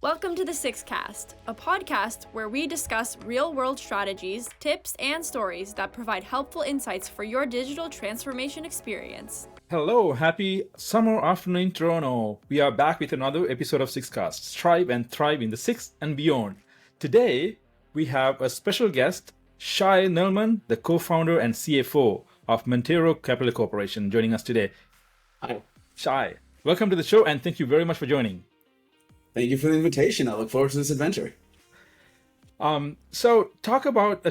Welcome to the Sixth Cast, a podcast where we discuss real-world strategies, tips, and stories that provide helpful insights for your digital transformation experience. Hello, happy summer afternoon in Toronto. We are back with another episode of Sixth Cast, Strive and Thrive in the Sixth and Beyond. Today, we have a special guest, Shay Nulman, the co-founder and CFO of Mantaro Capital Corporation, joining us today. Hi. Shay, welcome to the show and thank you very much for joining. Thank you for the invitation. I look forward to this adventure. So talking about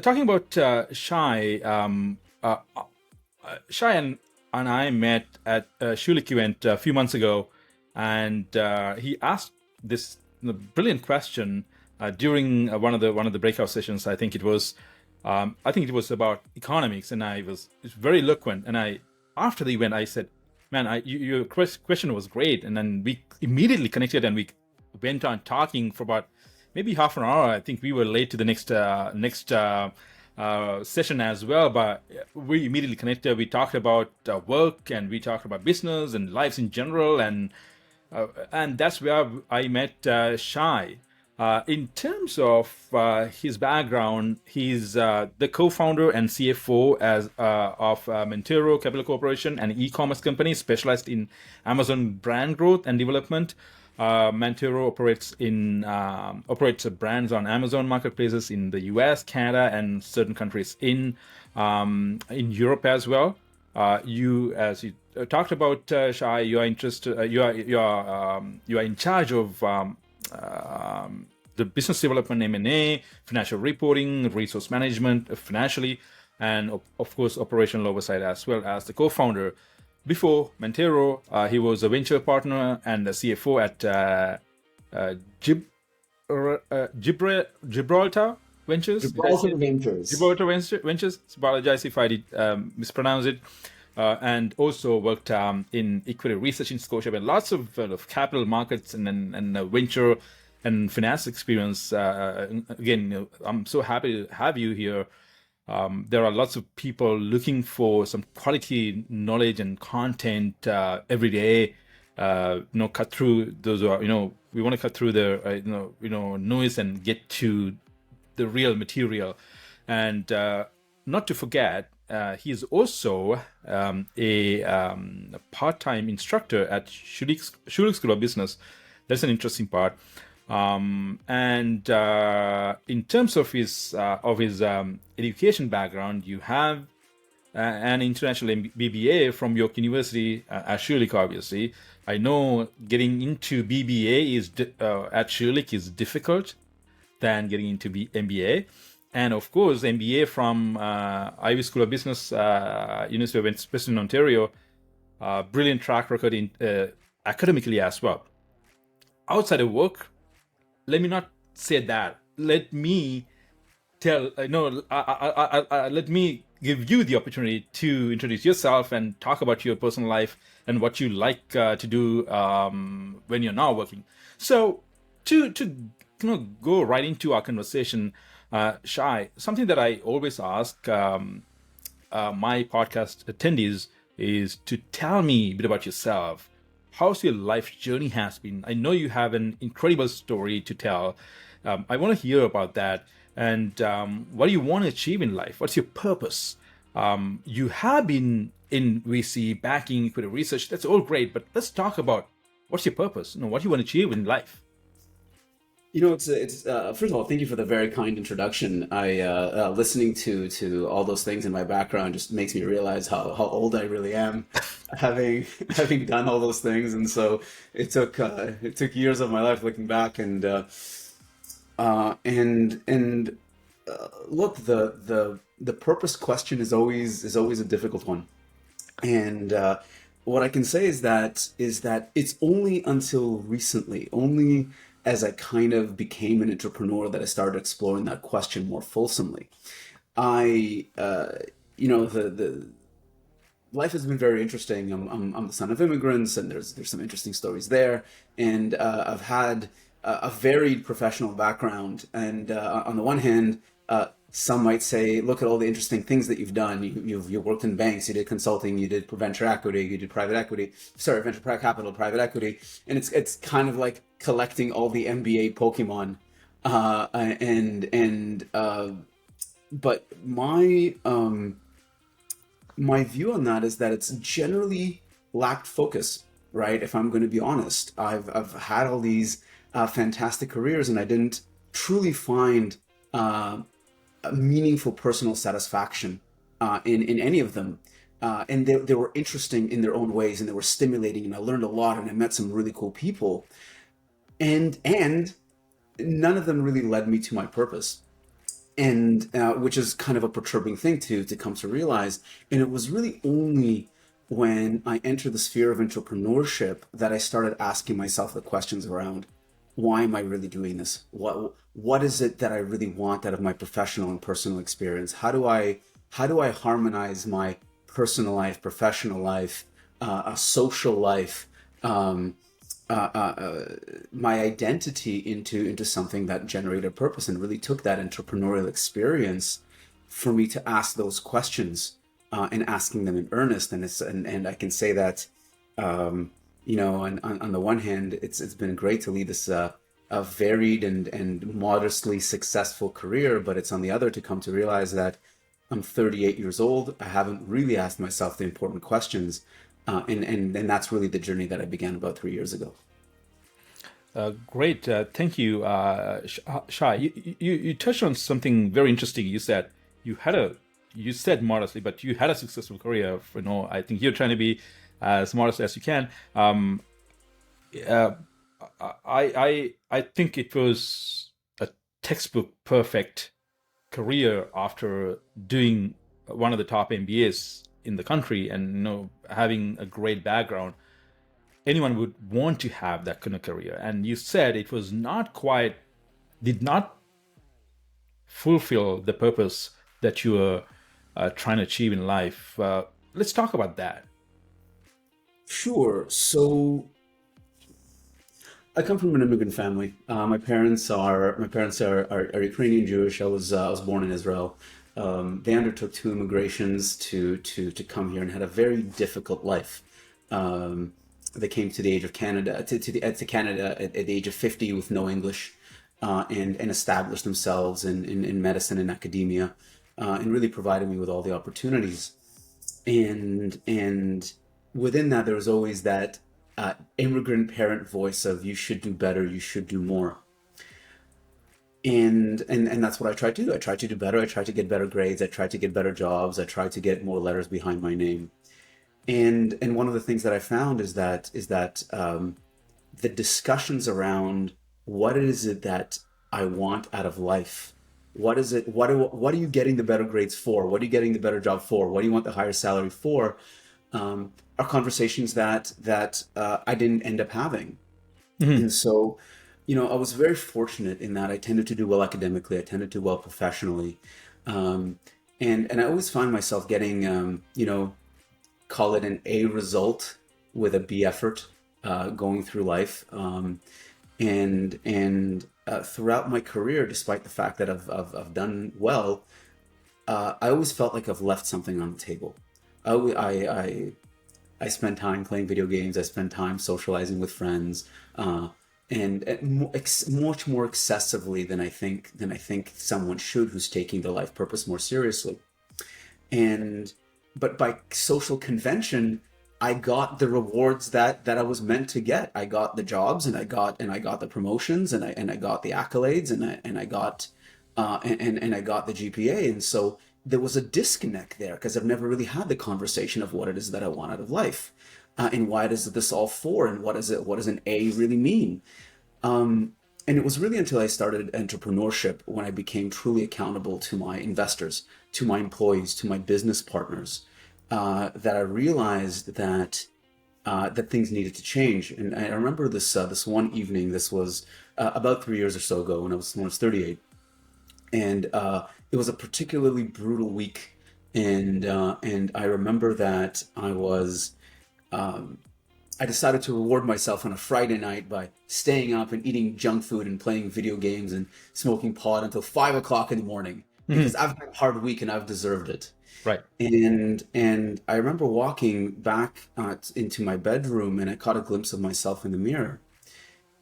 Shay, Shay and I met at a Schulich event a few months ago, and he asked this brilliant question during one of the breakout sessions. I think it was about economics, and I was very eloquent. And after the event, I said, "Man, your question was great." And then we immediately connected, and we went on talking for about maybe half an hour. I think we were late to the next session as well, but we immediately connected. We talked about work, and we talked about business and lives in general, and that's where I met Shay. In terms of his background, he's the co-founder and CFO of Mantaro Capital Corporation, an e-commerce company specialized in Amazon brand growth and development. Mantaro operates brands on Amazon marketplaces in the US, Canada, and certain countries in Europe as well. As you talked about, Shay, you are interested. You are in charge of the business development, M&A, financial reporting, resource management, financially, and of course operational oversight as well as the co-founder. Before Mantaro, he was a venture partner and a CFO at Gibraltar Ventures. Gibraltar Ventures. Apologize if I did mispronounce it. And also worked in equity research in Scotiabank. Lots of capital markets and venture and finance experience. Again, I'm so happy to have you here. There are lots of people looking for some quality knowledge and content every day. Cut through those. We want to cut through the noise and get to the real material. And not to forget, he is also a part-time instructor at Schulich School of Business. That's an interesting part. And in terms of his education background, you have an international BBA from York University at Schulich. Obviously, I know getting into BBA at Schulich is difficult than getting into MBA, and of course MBA from Ivy School of Business, University of Western Ontario. Brilliant track record in academically as well. Outside of work, let me not say that. Let me let me give you the opportunity to introduce yourself and talk about your personal life and what you like to do when you're not working. So to go right into our conversation, Shay, something that I always ask my podcast attendees is to tell me a bit about yourself. How's your life journey has been? I know you have an incredible story to tell. I want to hear about that. And what do you want to achieve in life? What's your purpose? You have been in VC, backing, equity research. That's all great. But let's talk about what's your purpose? What do you want to achieve in life? It's first of all, thank you for the very kind introduction. I listening to all those things in my background just makes me realize how old I really am, having done all those things. And so it took years of my life looking back and look, the purpose question is always a difficult one. And what I can say is that it's only until recently, only as I kind of became an entrepreneur, that I started exploring that question more fulsomely. The life has been very interesting. I'm the son of immigrants, and there's some interesting stories there. And I've had a varied professional background. And on the one hand, Some might say, look at all the interesting things that you've done. You've worked in banks, you did consulting, you did venture equity, you did venture capital, private equity. And it's kind of like collecting all the NBA Pokemon. But my view on that is that it's generally lacked focus, right? If I'm going to be honest, I've had all these fantastic careers, and I didn't truly find a meaningful personal satisfaction in any of them. And they were interesting in their own ways, and they were stimulating, and I learned a lot, and I met some really cool people. And none of them really led me to my purpose. And which is kind of a perturbing thing to come to realize. And it was really only when I entered the sphere of entrepreneurship that I started asking myself the questions around, why am I really doing this? What is it that I really want out of my professional and personal experience? How do I harmonize my personal life, professional life, social life, my identity into something that generated purpose, and really took that entrepreneurial experience for me to ask those questions and asking them in earnest. And I can say that, on the one hand, it's been great to lead this a varied and modestly successful career, but it's on the other to come to realize that I'm 38 years old. I haven't really asked myself the important questions. And that's really the journey that I began about 3 years ago. Great. Thank you, Shay. You touched on something very interesting. You said you said modestly, but you had a successful career. I think you're trying to be as modest as you can. I think it was a textbook perfect career after doing one of the top MBAs in the country, and having a great background. Anyone would want to have that kind of career. And you said it was did not fulfill the purpose that you were trying to achieve in life. Let's talk about that. Sure. So I come from an immigrant family. My parents are Ukrainian Jewish. I was born in Israel. They undertook 2 immigrations to come here and had a very difficult life. They came to the age of Canada to Canada at the age of 50 with no English, and established themselves in medicine and academia, and really provided me with all the opportunities. And within that, there was always that immigrant parent voice of, you should do better, you should do more. And that's what I tried to do. I tried to do better. I tried to get better grades. I tried to get better jobs. I tried to get more letters behind my name. And one of the things that I found is that the discussions around what is it that I want out of life? What is it? What are you getting the better grades for? What are you getting the better job for? What do you want the higher salary for? Are conversations that I didn't end up having. Mm-hmm. And so, I was very fortunate in that I tended to do well academically. I tended to do well professionally. And I always find myself getting, call it an A result with a B effort going through life. And throughout my career, despite the fact that I've done well, I always felt like I've left something on the table. I spend time playing video games. I spend time socializing with friends, and much more excessively than I think someone should who's taking their life purpose more seriously. But by social convention, I got the rewards that I was meant to get. I got the jobs, and I got the promotions, and I got the accolades, and I got the GPA. And so there was a disconnect there, because I've never really had the conversation of what it is that I want out of life, and why does this all for, and what does an A really mean? And it was really until I started entrepreneurship when I became truly accountable to my investors, to my employees, to my business partners, that I realized that things needed to change. And I remember this one evening. This was about 3 years or so ago, when I was 38, and it was a particularly brutal week. And I remember that I decided to reward myself on a Friday night by staying up and eating junk food and playing video games and smoking pot until 5 o'clock in the morning. because I've had a hard week and I've deserved it. Right. And I remember walking back into my bedroom, and I caught a glimpse of myself in the mirror,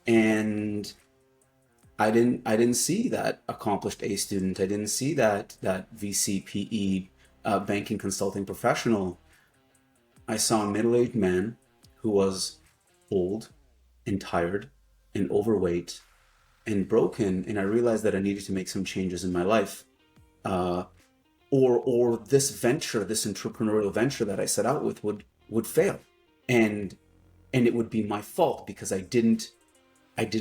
and I didn't see that accomplished A student. I didn't see that VC PE banking consulting professional. I saw a middle-aged man who was old and tired and overweight and broken, and I realized that I needed to make some changes in my life. Or this venture, this entrepreneurial venture that I set out with would fail, and it would be my fault because I didn't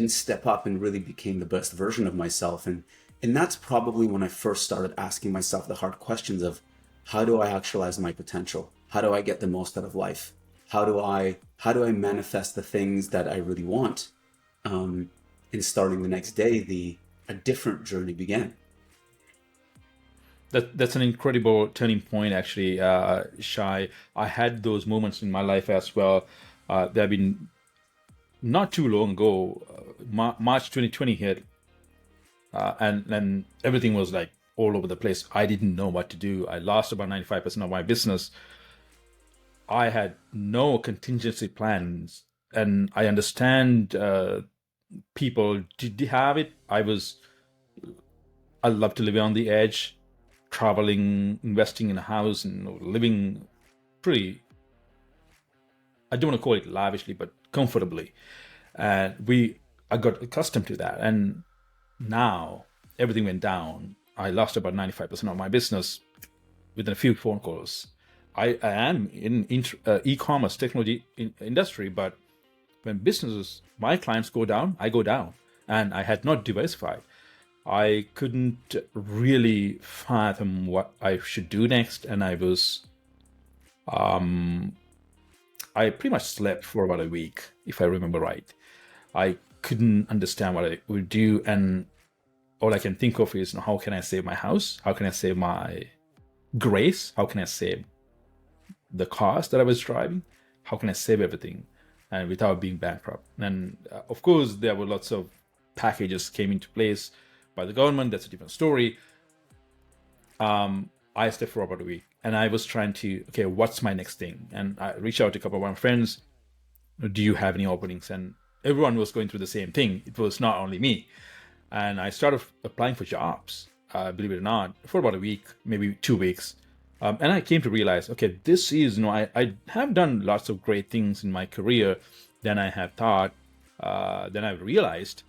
step up and really became the best version of myself. And that's probably when I first started asking myself the hard questions of, how do I actualize my potential? How do I get the most out of life? How do I manifest the things that I really want? And starting the next day, a different journey began. That's an incredible turning point, actually, Shay. I had those moments in my life as well. There have been not too long ago, March 2020 hit, and everything was like all over the place. I didn't know what to do. I lost about 95% of my business. I had no contingency plans, and I understand people did have it. I love to live on the edge, traveling, investing in a house, and living pretty, I don't want to call it lavishly, but comfortably. And I got accustomed to that. And now everything went down. I lost about 95% of my business within a few phone calls. I am in e-commerce technology industry, but when businesses, my clients go down, I go down. And I had not diversified. I couldn't really fathom what I should do next. And I pretty much slept for about a week, if I remember right. I couldn't understand what I would do. And all I can think of is, how can I save my house? How can I save my grace? How can I save the cars that I was driving? How can I save everything and without being bankrupt? And of course, there were lots of packages came into place by the government. That's a different story. I slept for about a week, and I was trying to, okay, what's my next thing? And I reached out to a couple of my friends. Do you have any openings? And everyone was going through the same thing. It was not only me. And I started applying for jobs, believe it or not, for about a week, maybe 2 weeks. And I came to realize, okay, this is, I have done lots of great things in my career than I have thought. Then I realized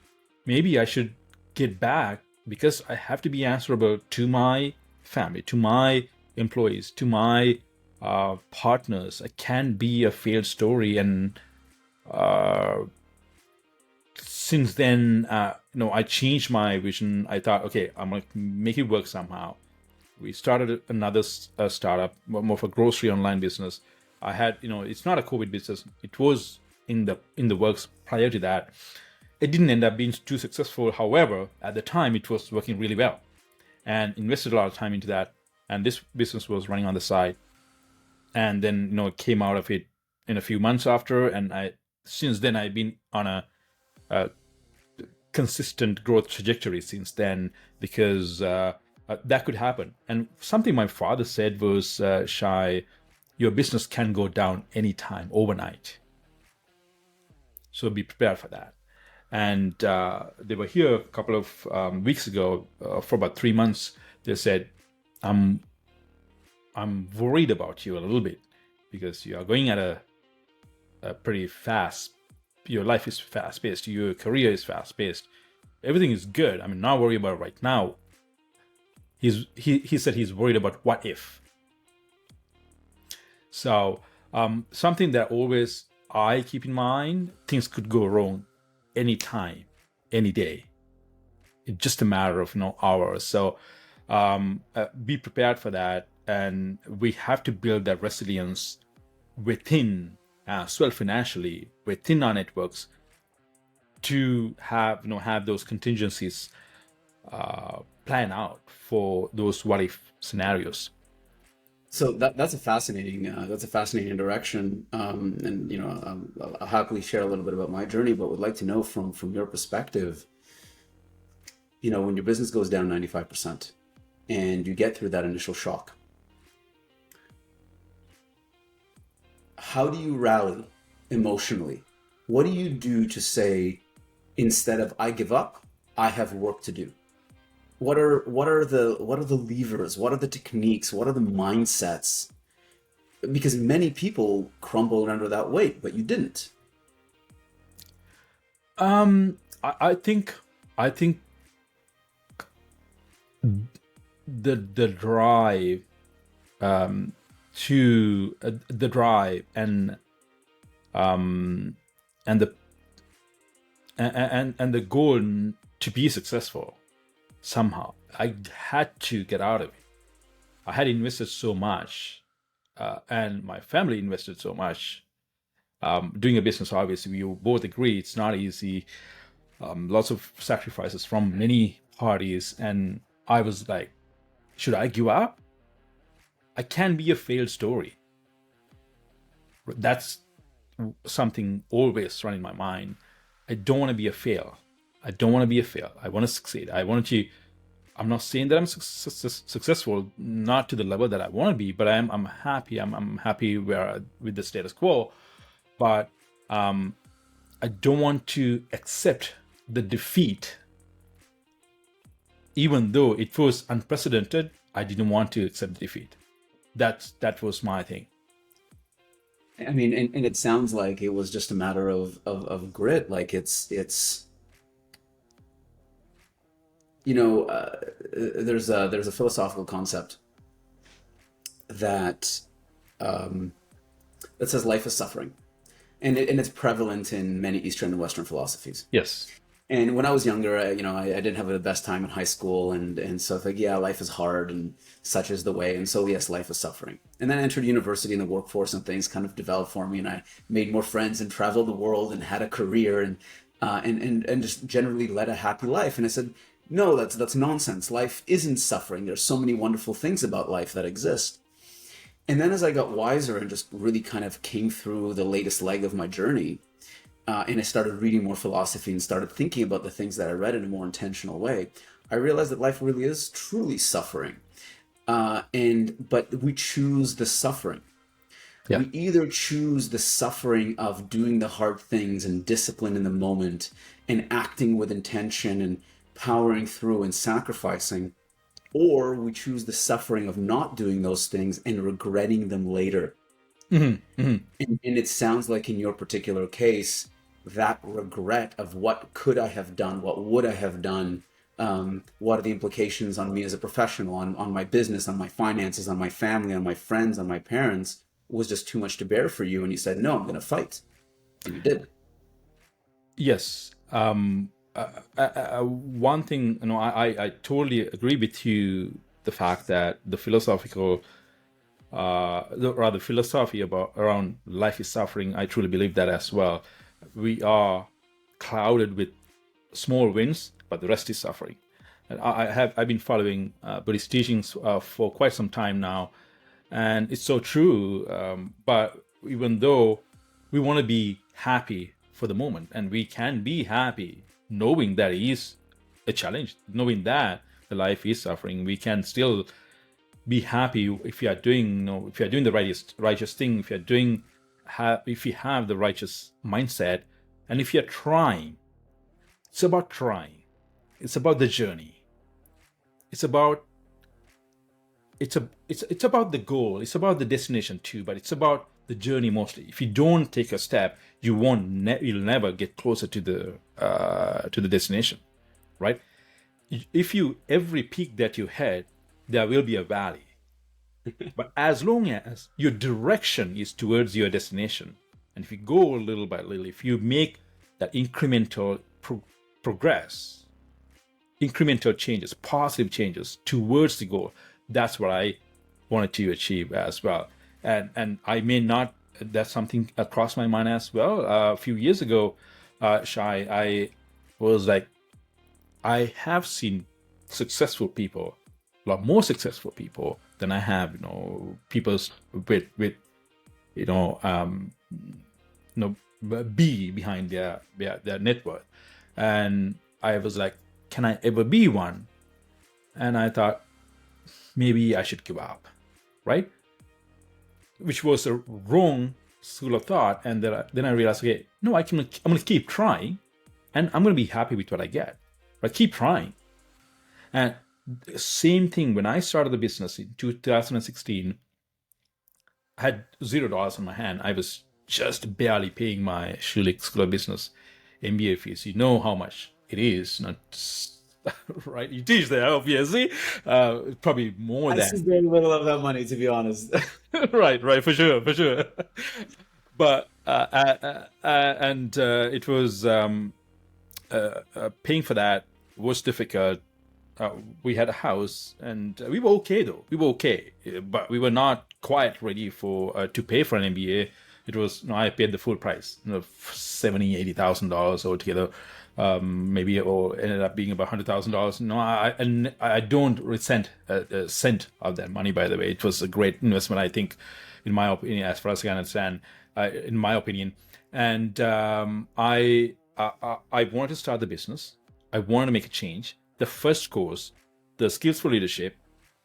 maybe I should get back, because I have to be answerable to my family, to my employees, to my partners. I can't be a failed story. And since then, I changed my vision. I thought, okay, I'm going to make it work somehow. We started another startup, more of a grocery online business. I had, it's not a COVID business. It was in the works prior to that. It didn't end up being too successful. However, at the time, it was working really well, and invested a lot of time into that. And this business was running on the side. And then, it came out of it in a few months after. And since then, I've been on a consistent growth trajectory since then, because that could happen. And something my father said was, Shay, your business can go down anytime, overnight. So be prepared for that. And they were here a couple of weeks ago for about 3 months. They said, I'm worried about you a little bit, because you are going at a pretty fast, your life is fast-paced, your career is fast-paced. Everything is good. I mean, not worry about it right now. He said he's worried about what if. So something that always I keep in mind, things could go wrong anytime, any day. It's just a matter of hours. So be prepared for that. And we have to build that resilience within as well, financially, within our networks, to have those contingencies plan out for those what if scenarios. So that's a fascinating direction, and I'll happily share a little bit about my journey, but would like to know from your perspective, when your business goes down 95%, and you get through that initial shock, how do you rally emotionally? What do you do to say, instead of I give up, I have work to do? What are the levers? What are the techniques? What are the mindsets? Because many people crumbled under that weight, but you didn't. I think the drive to the drive and the goal to be successful, somehow I had to get out of it. I had invested so much, and my family invested so much. Doing a business, obviously, we both agree it's not easy. Lots of sacrifices from many parties, and I was like, should I give up? I can't be a failed story. That's something always running in my mind. I don't want to be a fail. I want to succeed. I'm not saying that I'm successful, not to the level that I want to be, but I'm happy. I'm happy with the status quo. But I don't want to accept the defeat. Even though it was unprecedented, I didn't want to accept the defeat. That was my thing. I mean, and it sounds like it was just a matter of grit. Like it's there's a philosophical concept that that says life is suffering, and it's prevalent in many Eastern and Western philosophies. Yes. And when I was younger, I didn't have the best time in high school, and so I think, yeah, life is hard, and such is the way, and so yes, life is suffering. And then I entered university and the workforce, and things kind of developed for me, and I made more friends and traveled the world and had a career and just generally led a happy life. And I said, no, that's nonsense. Life isn't suffering. There's so many wonderful things about life that exist. And then as I got wiser and just really kind of came through the latest leg of my journey, and I started reading more philosophy and started thinking about the things that I read in a more intentional way, I realized that life really is truly suffering. But we choose the suffering. Yeah. We either choose the suffering of doing the hard things and discipline in the moment and acting with intention and powering through and sacrificing, or we choose the suffering of not doing those things and regretting them later. Mm-hmm. Mm-hmm. And it sounds like in your particular case, that regret of what could I have done, what would I have done, what are the implications on me as a professional, on my business, on my finances, on my family, on my friends, on my parents, was just too much to bear for you. And you said, no, I'm going to fight. And you did. Yes. One thing, I totally agree with you, the fact that the philosophy around life is suffering, I truly believe that as well. We are clouded with small wins, but the rest is suffering. And I've been following Buddhist teachings for quite some time now, and it's so true. But even though we want to be happy for the moment, and we can be happy knowing that it is a challenge, knowing that the life is suffering, we can still be happy if you are doing, the righteous thing, if you have the righteous mindset, and if you're trying. It's about trying. It's about the journey. It's about the goal. It's about the destination too, but it's about the journey mostly. If you don't take a step, you'll never get closer to the destination, right? Every peak that you hit, there will be a valley. But as long as your direction is towards your destination, and if you go little by little, if you make that incremental progress, incremental changes, positive changes towards the goal, that's what I wanted to achieve as well. And I may not, that's something crossed my mind as well. A few years ago, Shay, I was like, I have seen successful people, a lot more successful people than I have, people with B behind their net worth. And I was like, can I ever be one? And I thought, maybe I should give up, right? Which was a wrong school of thought. And then I realized, okay, no, I'm going to keep trying, and I'm going to be happy with what I get. But keep trying. And same thing when I started the business in 2016, I had $0 in my hand. I was just barely paying my Schulich School of Business MBA fees. You know how much it is, not right? You teach there, obviously. Probably more than. I see very little of that money, to be honest. right, for sure. But it was paying for that was difficult. We had a house, and we were okay though. We were okay, but we were not quite ready for to pay for an MBA. It was, I paid the full price, $70,000-$80,000 altogether, maybe, or ended up being about $100,000. No, I don't resent a cent of that money. By the way, it was a great investment, I think, in my opinion, as far as I can understand, in my opinion. And I wanted to start the business. I wanted to make a change. The first course, the Skills for Leadership,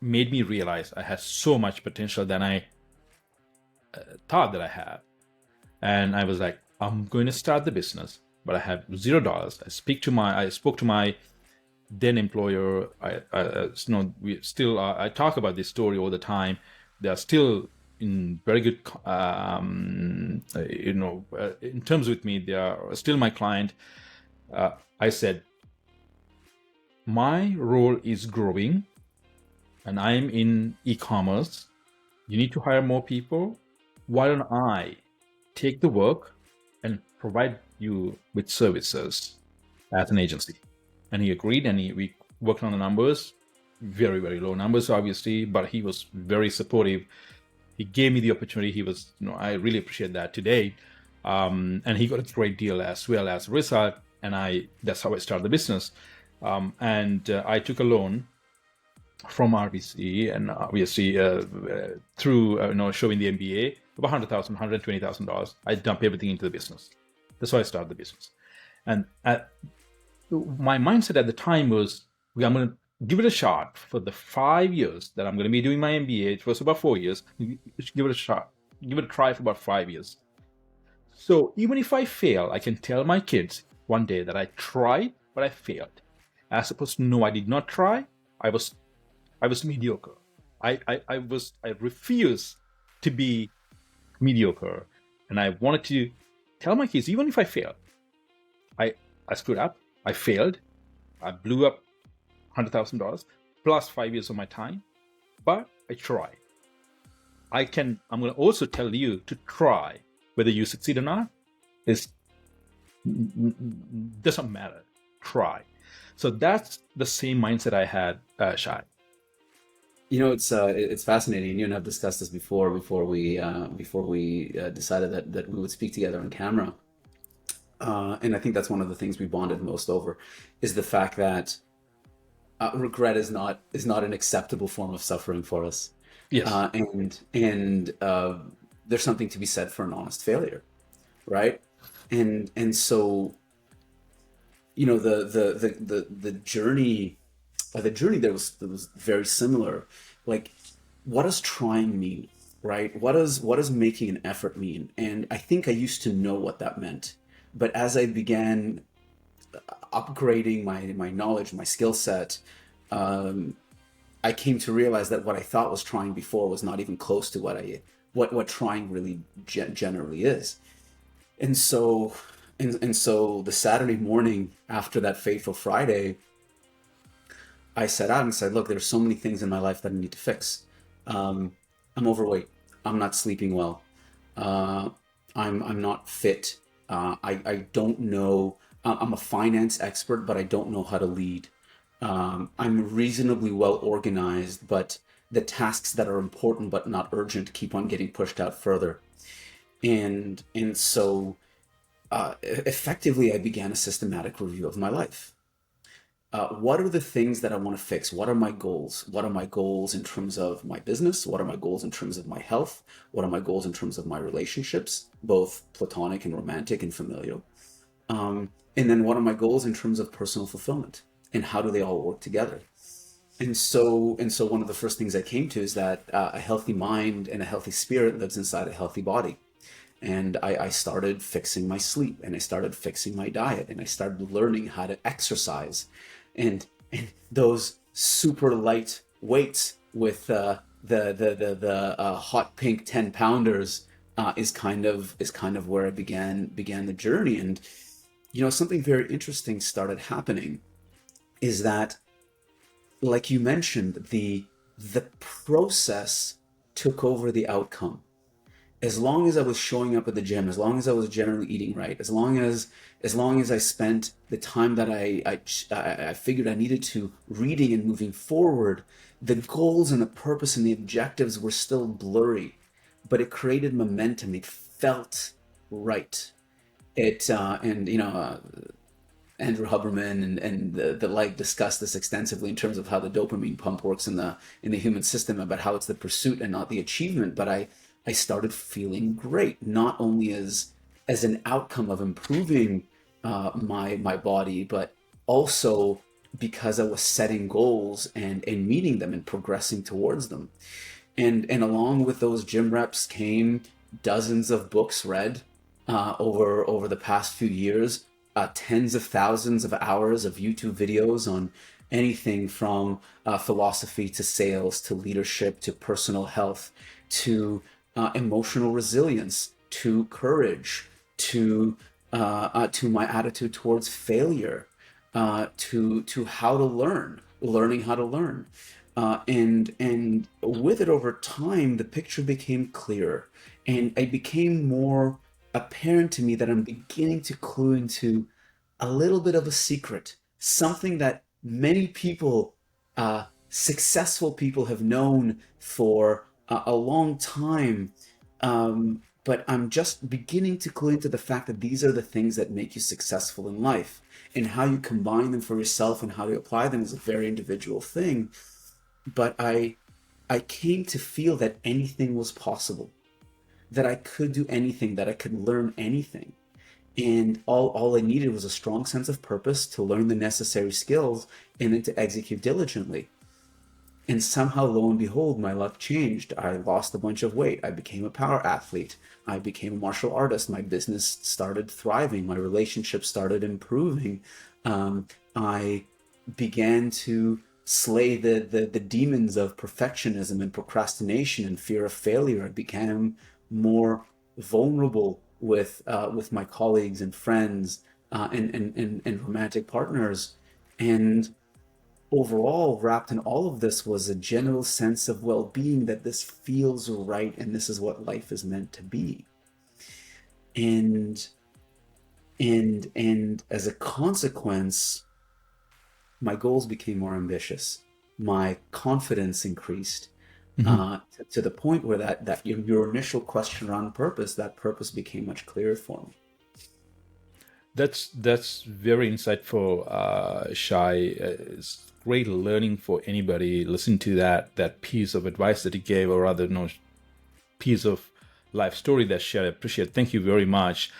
made me realize I had so much potential than I thought that I had. And I was like, I'm going to start the business, but I have $0. I spoke to my then employer. I talk about this story all the time. They are still in very good, in terms with me. They are still my client. I said, my role is growing, and I'm in e-commerce. You need to hire more people. Why don't I take the work and provide you with services as an agency? And he agreed, and we worked on the numbers, very, very low numbers, obviously, but he was very supportive. He gave me the opportunity. He was, I really appreciate that today. And he got a great deal as well as a result. And that's how I started the business. I took a loan from RBC, and obviously through showing the MBA, about $100,000, $120,000. I dumped everything into the business. That's how I started the business. And my mindset at the time was, I'm going to give it a shot for the 5 years that I'm going to be doing my MBA. It was about 4 years. Give it a shot. Give it a try for about 5 years. So even if I fail, I can tell my kids one day that I tried, but I failed. As opposed to, no, I did not try. I was mediocre. I refused to be mediocre, and I wanted to tell my kids, even if I failed, I screwed up, I failed, I blew up $100,000 plus 5 years of my time, but I tried. I'm going to also tell you to try. Whether you succeed or not doesn't matter. Try. So that's the same mindset I had, Shay. It's fascinating. You and I have discussed this before we decided that we would speak together on camera. And I think that's one of the things we bonded most over, is the fact that regret is not an acceptable form of suffering for us. Yes. And there's something to be said for an honest failure, right? And so, the journey there was very similar. Like, what does trying mean, right? What does making an effort mean? And I think I used to know what that meant, but as I began upgrading my knowledge, my skill set, I came to realize that what I thought was trying before was not even close to what trying really generally is. And so the Saturday morning after that fateful Friday, I sat out and said, look, there's so many things in my life that I need to fix. I'm overweight. I'm not sleeping well. I'm not fit. I don't know. I'm a finance expert, but I don't know how to lead. I'm reasonably well organized, but the tasks that are important but not urgent keep on getting pushed out further. And so effectively, I began a systematic review of my life. What are the things that I want to fix? What are my goals? What are my goals in terms of my business? What are my goals in terms of my health? What are my goals in terms of my relationships, both platonic and romantic and familial? And then what are my goals in terms of personal fulfillment? And how do they all work together? And so one of the first things I came to is that a healthy mind and a healthy spirit lives inside a healthy body. And I started fixing my sleep, and I started fixing my diet, and I started learning how to exercise. And those super light weights with the hot pink 10 pounders is kind of where I began the journey. And something very interesting started happening is that, like you mentioned, the process took over the outcome. As long as I was showing up at the gym, as long as I was generally eating right, as long as I spent the time that I figured I needed to reading and moving forward, the goals and the purpose and the objectives were still blurry, but it created momentum. It felt right. Andrew Huberman and the like discussed this extensively in terms of how the dopamine pump works in the human system, about how it's the pursuit and not the achievement. But I started feeling great, not only as an outcome of improving my body, but also because I was setting goals and meeting them and progressing towards them. And along with those gym reps came dozens of books read over the past few years, tens of thousands of hours of YouTube videos on anything from philosophy to sales to leadership to personal health to emotional resilience to courage to my attitude towards failure, to how to learning how to learn. And with it over time, the picture became clearer, and it became more apparent to me that I'm beginning to clue into a little bit of a secret, something that many people, successful people, have known for a long time. But I'm just beginning to clue into the fact that these are the things that make you successful in life, and how you combine them for yourself and how to apply them is a very individual thing. But I came to feel that anything was possible, that I could do anything, that I could learn anything. And all I needed was a strong sense of purpose to learn the necessary skills and then to execute diligently. And somehow, lo and behold, my luck changed. I lost a bunch of weight. I became a power athlete. I became a martial artist. My business started thriving. My relationships started improving. I began to slay the demons of perfectionism and procrastination and fear of failure. I became more vulnerable with my colleagues and friends and romantic partners. And overall, wrapped in all of this was a general sense of well-being, that this feels right and this is what life is meant to be. And as a consequence, my goals became more ambitious. My confidence increased. To the point where that your initial question around purpose, that purpose became much clearer for me. That's very insightful, Shay. It's great learning for anybody. Listen to that piece of advice that he gave, or rather, piece of life story that Shay. I appreciate. Thank you very much.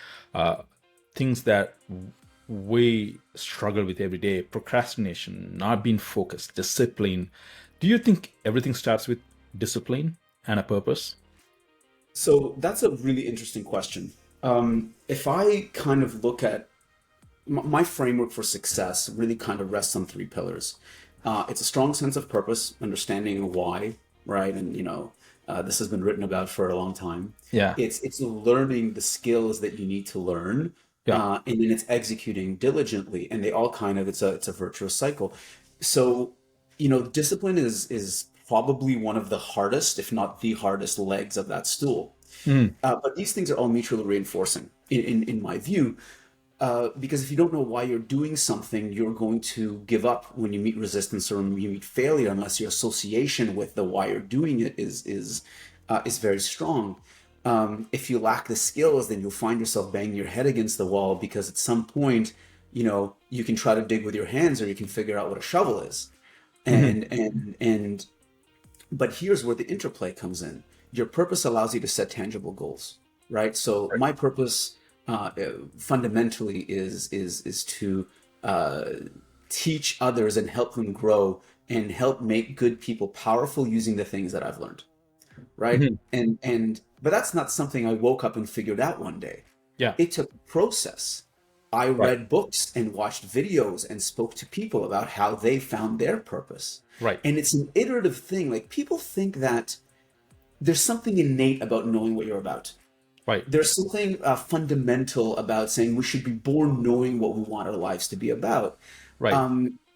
Things that we struggle with every day: procrastination, not being focused, discipline. Do you think everything starts with discipline and a purpose? So that's a really interesting question. If I kind of look at my framework for success, really kind of rests on three pillars. It's a strong sense of purpose, understanding why, right? And this has been written about for a long time. Yeah. It's learning the skills that you need to learn, and then it's executing diligently, and they all kind of it's a virtuous cycle. So discipline is probably one of the hardest, if not the hardest, legs of that stool. But these things are all mutually reinforcing, in my view, because if you don't know why you're doing something, you're going to give up when you meet resistance or when you meet failure, unless your association with the why you're doing it is very strong. If you lack the skills, then you'll find yourself banging your head against the wall, because at some point, you can try to dig with your hands, or you can figure out what a shovel is. But here's where the interplay comes in. Your purpose allows you to set tangible goals, right? So my purpose fundamentally is to teach others and help them grow and help make good people powerful using the things that I've learned. Right. But that's not something I woke up and figured out one day. Yeah. It took a process. I read books and watched videos and spoke to people about how they found their purpose. Right. And it's an iterative thing. Like, people think that there's something innate about knowing what you're about. Right. There's something fundamental about saying we should be born knowing what we want our lives to be about. Right.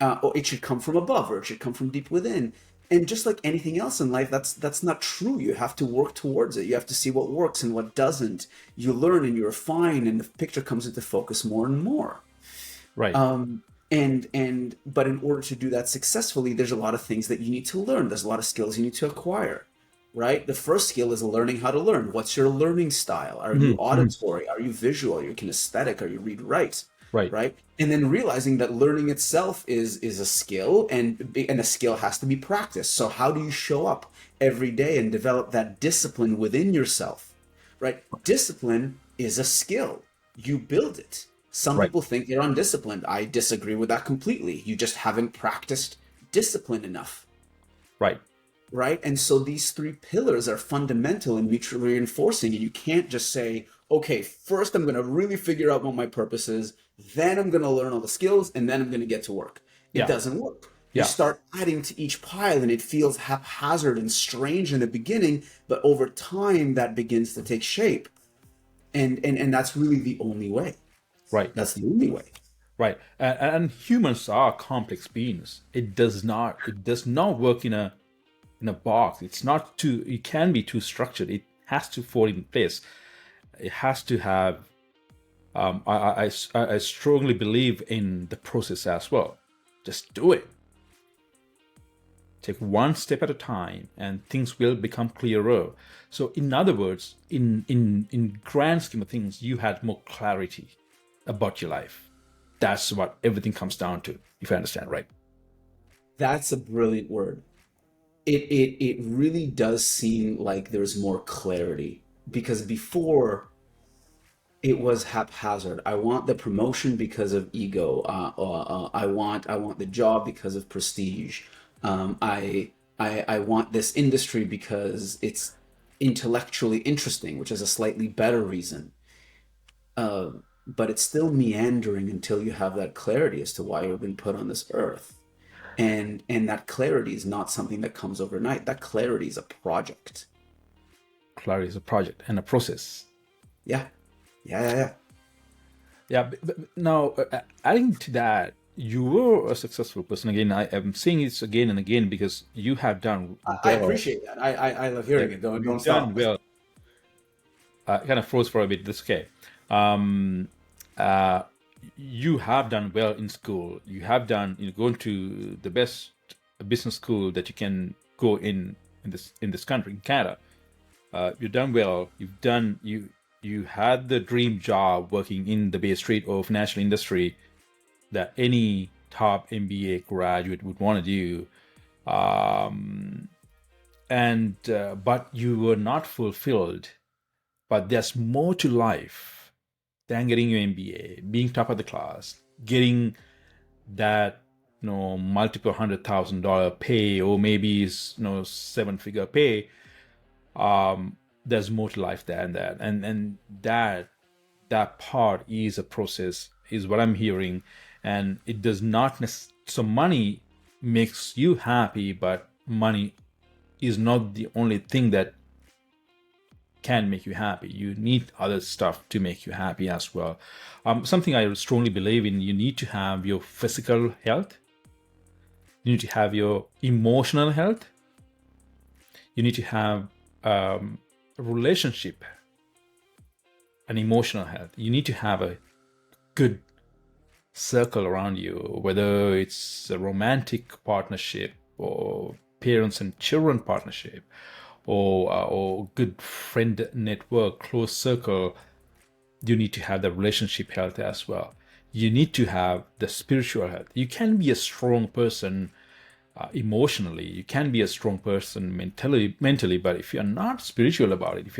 Or it should come from above, or it should come from deep within. And just like anything else in life, that's not true. You have to work towards it. You have to see what works and what doesn't. You learn and you refine, and the picture comes into focus more and more. Right. But in order to do that successfully, there's a lot of things that you need to learn. There's a lot of skills you need to acquire. Right? The first skill is learning how to learn. What's your learning style? Are you auditory? Are you visual? Are you kinesthetic? Are you read write? Right. And then realizing that learning itself is a skill, and a skill has to be practiced. So how do you show up every day and develop that discipline within yourself? Right? Discipline is a skill. You build it. Some people think they're undisciplined. I disagree with that completely. You just haven't practiced discipline enough. Right. Right. And so these three pillars are fundamental and mutually reinforcing. And you can't just say, okay, first I'm going to really figure out what my purpose is. Then I'm going to learn all the skills, and then I'm going to get to work. It doesn't work. You start adding to each pile, and it feels haphazard and strange in the beginning, but over time that begins to take shape. And that's really the only way. Right. That's the only way. Right. And humans are complex beings. It does not work in a box. It can be too structured. It has to fall in place. It has to have I strongly believe in the process as well. Just do it. Take one step at a time, and things will become clearer. So, in other words, in grand scheme of things, you had more clarity about your life. That's what everything comes down to, if I understand right. That's a brilliant word. It really does seem like there's more clarity, because before it was haphazard. I want the promotion because of ego. I want the job because of prestige. I want this industry because it's intellectually interesting, which is a slightly better reason. But it's still meandering until you have that clarity as to why you've been put on this earth. And that clarity is not something that comes overnight. That clarity is a project. Clarity is a project and a process. Yeah. But now, adding to that, you were a successful person. Again, I am saying this again and again because you have done well. I appreciate that. I love hearing it. Don't stop. Well, I kind of froze for a bit. That's okay. You have done well in school. You have done, gone to the best business school that you can go in this country, in Canada. You've done well. You had the dream job working in the Bay Street of financial industry that any top MBA graduate would want to do. But you were not fulfilled. But there's more to life than getting your MBA, being top of the class, getting that multiple $100,000 pay, or maybe seven-figure pay. There's more to life than that, and that part is a process, is what I'm hearing, and it does not so money makes you happy, but money is not the only thing that can make you happy. You need other stuff to make you happy as well. Something I strongly believe in: you need to have your physical health, you need to have your emotional health, you need to have relationship and emotional health. You need to have a good circle around you, whether it's a romantic partnership or parents and children partnership, or good friend network, close circle. You need to have the relationship health as well. You need to have the spiritual health. You can be a strong person emotionally, you can be a strong person mentally, but if you're not spiritual about it, if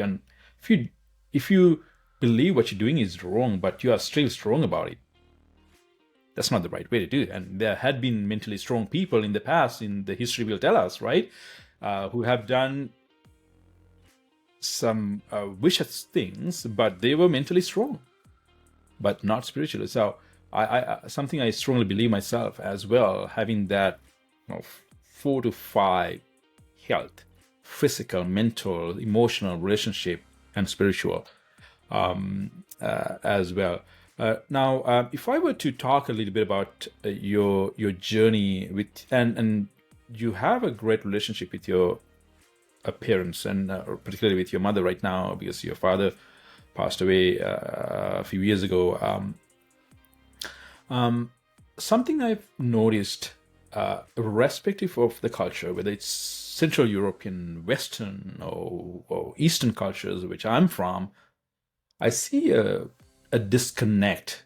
you believe what you're doing is wrong, but you are still strong about it, That's not the right way to do it. And there had been mentally strong people in the past, in the history will tell us, right, who have done some vicious things, but they were mentally strong, but not spiritually. So I something I strongly believe myself as well, having that 4 to 5 health, physical, mental, emotional, relationship, and spiritual as well. Now, if I were to talk a little bit about your journey with, and you have a great relationship with your parents, and particularly with your mother right now, because your father passed away a few years ago. Something I've noticed, irrespective of the culture, whether it's Central European, Western, or Eastern cultures, which I'm from, I see a disconnect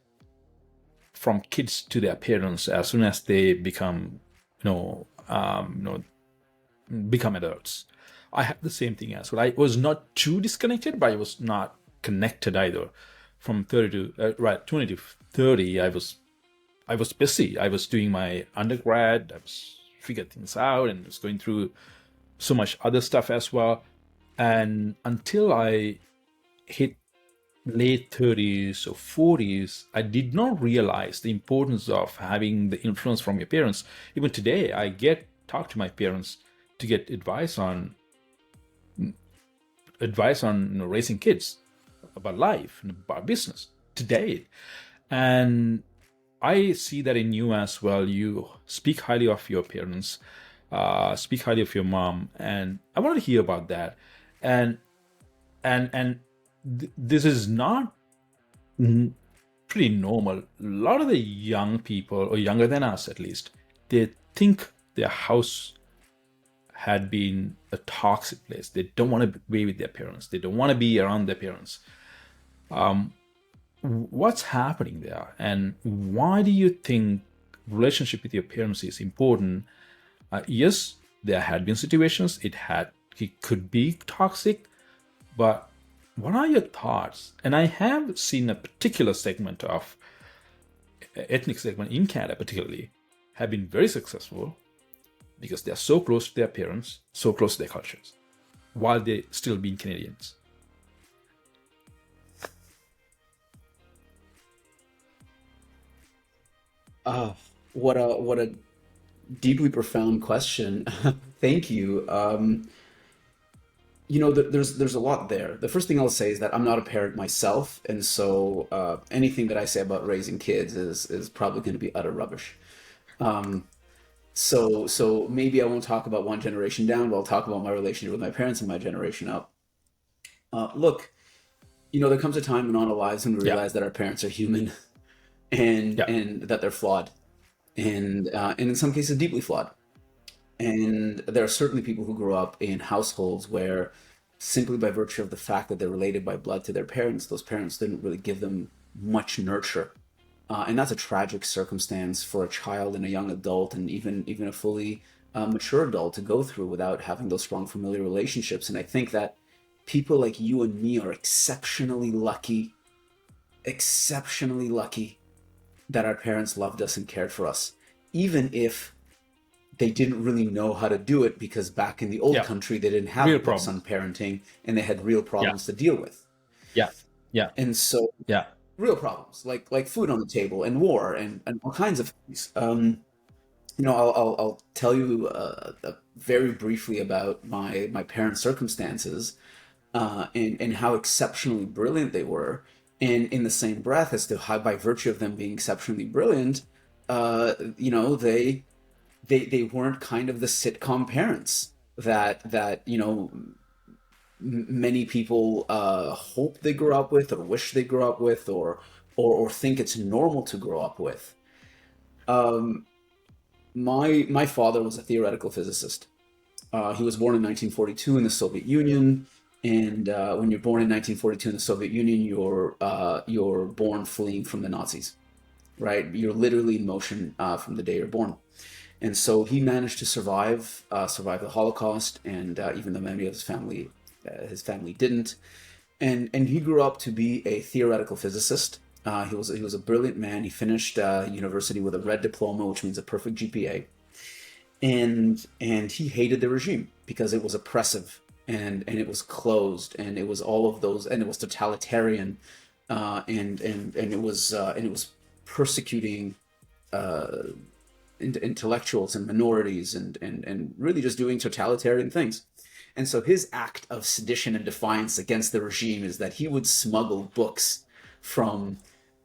from kids to their parents as soon as they become, become adults. I had the same thing as well. I was not too disconnected, but I was not connected either. From 20 to 30, I was busy. I was doing my undergrad. I was figuring things out and was going through so much other stuff as well. And until I hit late 30s or 40s, I did not realize the importance of having the influence from your parents. Even today, I talk to my parents to get advice on raising kids, about life, about business today. And I see that in you as well. You speak highly of your parents, speak highly of your mom, and I want to hear about that. And this is not pretty normal. A lot of the young people, or younger than us at least, they think their house had been a toxic place. They don't want to be with their parents. They don't want to be around their parents. What's happening there? And why do you think relationship with your parents is important? Yes, there had been situations. It could be toxic, but what are your thoughts? And I have seen a particular segment of ethnic segment in Canada, particularly, have been very successful because they are so close to their parents, so close to their cultures, while they still being Canadians. What a deeply profound question. Thank you. There's a lot there. The first thing I'll say is that I'm not a parent myself, and so anything that I say about raising kids is probably going to be utter rubbish. So maybe I won't talk about one generation down, but I'll talk about my relationship with my parents and my generation up. Look, there comes a time in our lives when we realize that our parents are human, and that they're flawed, and in some cases deeply flawed. And there are certainly people who grow up in households where, simply by virtue of the fact that they're related by blood to their parents, those parents didn't really give them much nurture. And that's a tragic circumstance for a child and a young adult, and even a fully mature adult, to go through without having those strong familial relationships. And I think that people like you and me are exceptionally lucky that our parents loved us and cared for us, even if they didn't really know how to do it, because back in the old country, they didn't have books on parenting, and they had real problems to deal with. And so real problems like food on the table and war and all kinds of things. I'll tell you very briefly about my parents' circumstances and how exceptionally brilliant they were. And in the same breath, as to how, by virtue of them being exceptionally brilliant, they weren't kind of the sitcom parents that many people hope they grew up with, or wish they grew up with, or think it's normal to grow up with. My father was a theoretical physicist. He was born in 1942 in the Soviet Union, and when you're born in 1942 in the Soviet Union, you're born fleeing from the Nazis, right? You're literally in motion from the day you're born. And so he managed to survive the Holocaust, and even though many of his family didn't. And he grew up to be a theoretical physicist. He was a brilliant man. He finished university with a red diploma, which means a perfect GPA. And he hated the regime because it was oppressive and it was closed and it was all of those, and it was totalitarian, and it was persecuting intellectuals and minorities and really just doing totalitarian things. And so his act of sedition and defiance against the regime is that he would smuggle books from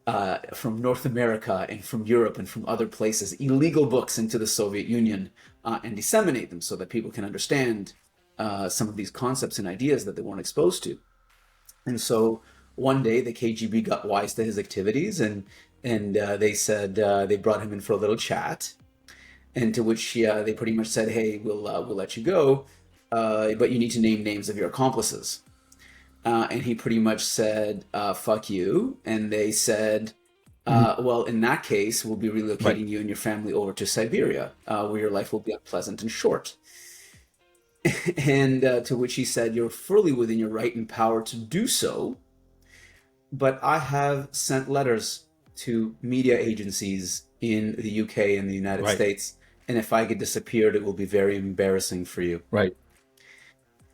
North America and from Europe and from other places, illegal books into the Soviet Union, and disseminate them so that people can understand some of these concepts and ideas that they weren't exposed to. And so one day the KGB got wise to his activities, and they said they brought him in for a little chat, and to which they pretty much said, "Hey, we'll let you go, but you need to name names of your accomplices." And he pretty much said, "Fuck you." And they said, "Well, in that case, we'll be relocating you and your family over to Siberia, where your life will be unpleasant and short." And to which he said, "You're fully within your right and power to do so, but I have sent letters to media agencies in the UK and the United States, and if I get disappeared, it will be very embarrassing for you." Right.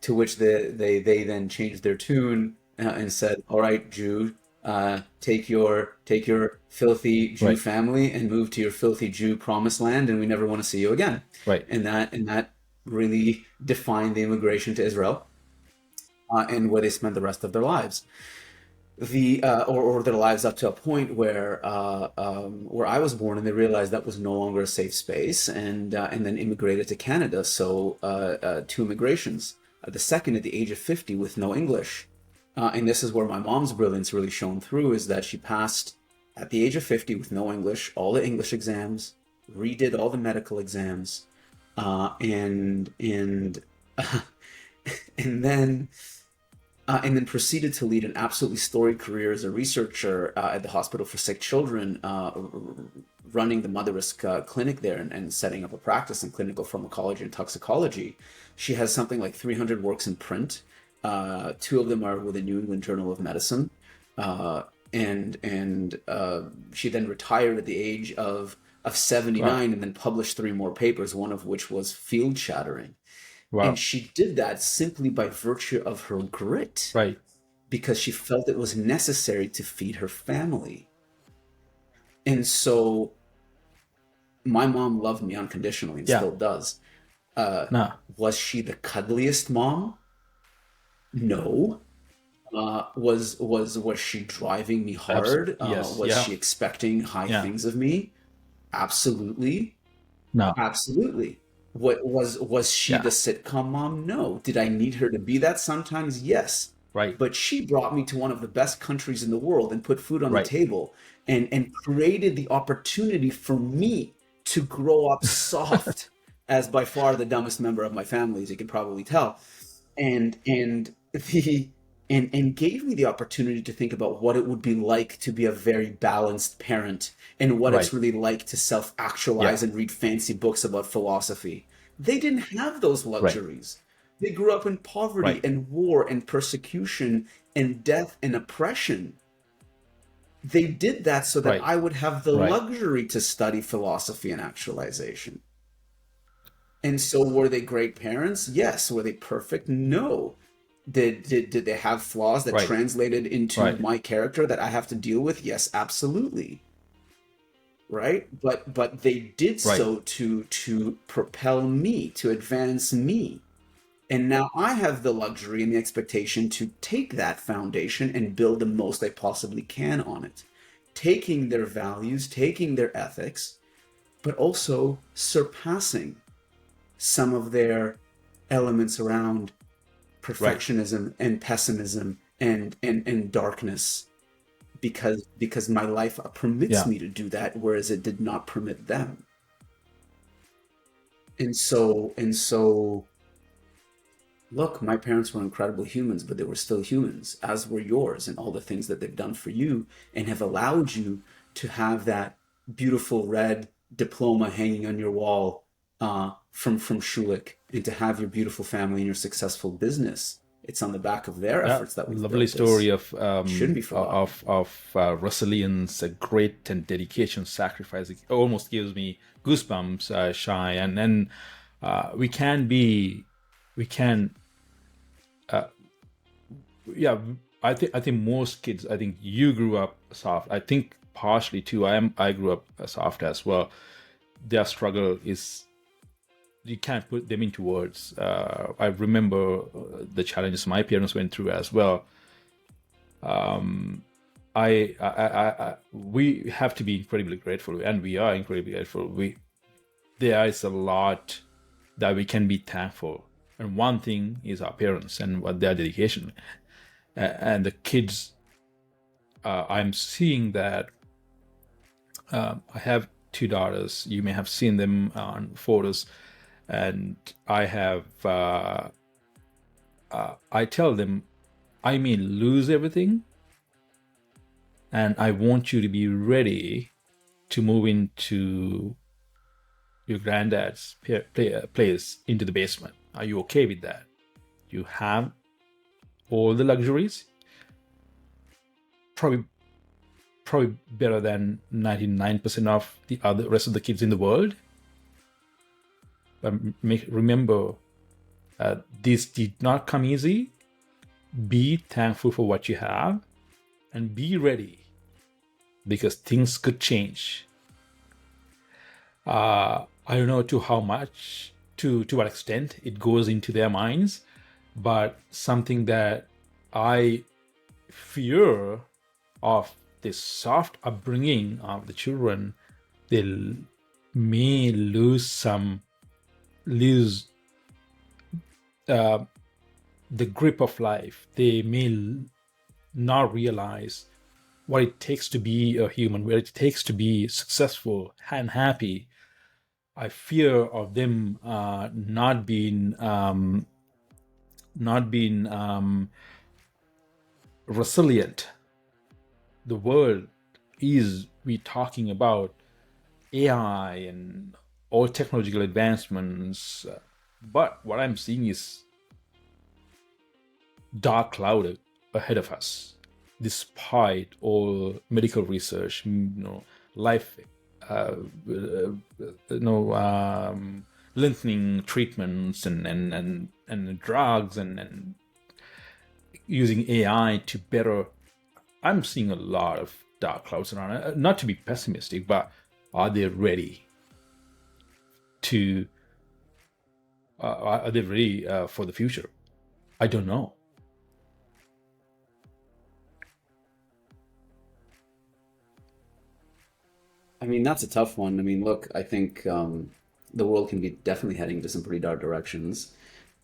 To which they then changed their tune and said, "All right, Jew, take your filthy Jew family and move to your filthy Jew promised land, and we never want to see you again." Right. And that really defined the immigration to Israel, and where they spent the rest of their lives. Or their lives up to a point where I was born, and they realized that was no longer a safe space, and then immigrated to Canada. So 2 immigrations. The second at the age of 50 with no English. And this is where my mom's brilliance really shone through, is that she passed at the age of 50 with no English, all the English exams, redid all the medical exams, and then proceeded to lead an absolutely storied career as a researcher at the Hospital for Sick Children, running the mother risk clinic there and setting up a practice in clinical pharmacology and toxicology. She has something like 300 works in print. 2 of them are with the New England Journal of Medicine. And she then retired at the age of 79 and then published 3 more papers, one of which was field shattering. Wow. And she did that simply by virtue of her grit. Right. Because she felt it was necessary to feed her family. And so my mom loved me unconditionally and still does. Was she the cuddliest mom? No. Was she driving me hard? Yes. Was she expecting high things of me? Absolutely. No. Absolutely. Was she the sitcom mom? No. Did I need her to be that sometimes? Yes. Right. But she brought me to one of the best countries in the world and put food on the table and created the opportunity for me to grow up soft as by far the dumbest member of my family, as you can probably tell. And gave me the opportunity to think about what it would be like to be a very balanced parent and what it's really like to self-actualize and read fancy books about philosophy. They didn't have those luxuries. They grew up in poverty and war and persecution and death and oppression. They did that so that I would have the luxury to study philosophy and actualization. And so were they great parents? Yes. Were they perfect? No. Did they have flaws that translated into my character that I have to deal with? Yes, absolutely. Right? But they did so to propel me, to advance me. And now I have the luxury and the expectation to take that foundation and build the most I possibly can on it. Taking their values, taking their ethics, but also surpassing some of their elements around perfectionism and pessimism and darkness, because my life permits me to do that, whereas it did not permit them. And so look, my parents were incredible humans, but they were still humans, as were yours, and all the things that they've done for you and have allowed you to have that beautiful red diploma hanging on your wall from Schulich, and to have your beautiful family and your successful business. It's on the back of their efforts that we've lovely built story this. Shouldn't be forgotten. of resilience, a great and dedication, sacrifice. It almost gives me goosebumps, Shy. And then we can yeah. I think most kids. I think you grew up soft. I think partially too. I grew up soft as well. Their struggle is, you can't put them into words. I remember the challenges my parents went through as well. We have to be incredibly grateful, and we are incredibly grateful. There is a lot that we can be thankful, and one thing is our parents and what their dedication, and the kids. I'm seeing that. I have 2 daughters. You may have seen them on photos. And I have, I tell them, I may lose everything, and I want you to be ready to move into your granddad's place into the basement. Are you okay with that? You have all the luxuries, probably better than 99% of the rest of the kids in the world. But remember, this did not come easy. Be thankful for what you have, and be ready, because things could change. I don't know to how much, to what extent it goes into their minds, but something that I fear of this soft upbringing of the children, they may lose the grip of life. They may not realize what it takes to be a human, what it takes to be successful and happy. I fear of them not being resilient. The world is, we talking about AI and all technological advancements, but what I'm seeing is dark cloud ahead of us, despite all medical research, life, lengthening treatments and drugs and using AI to better. I'm seeing a lot of dark clouds around. Not to be pessimistic, but are they ready to? Are they ready for the future? I don't know. I mean, that's a tough one. I mean, look, I think the world can be definitely heading to some pretty dark directions.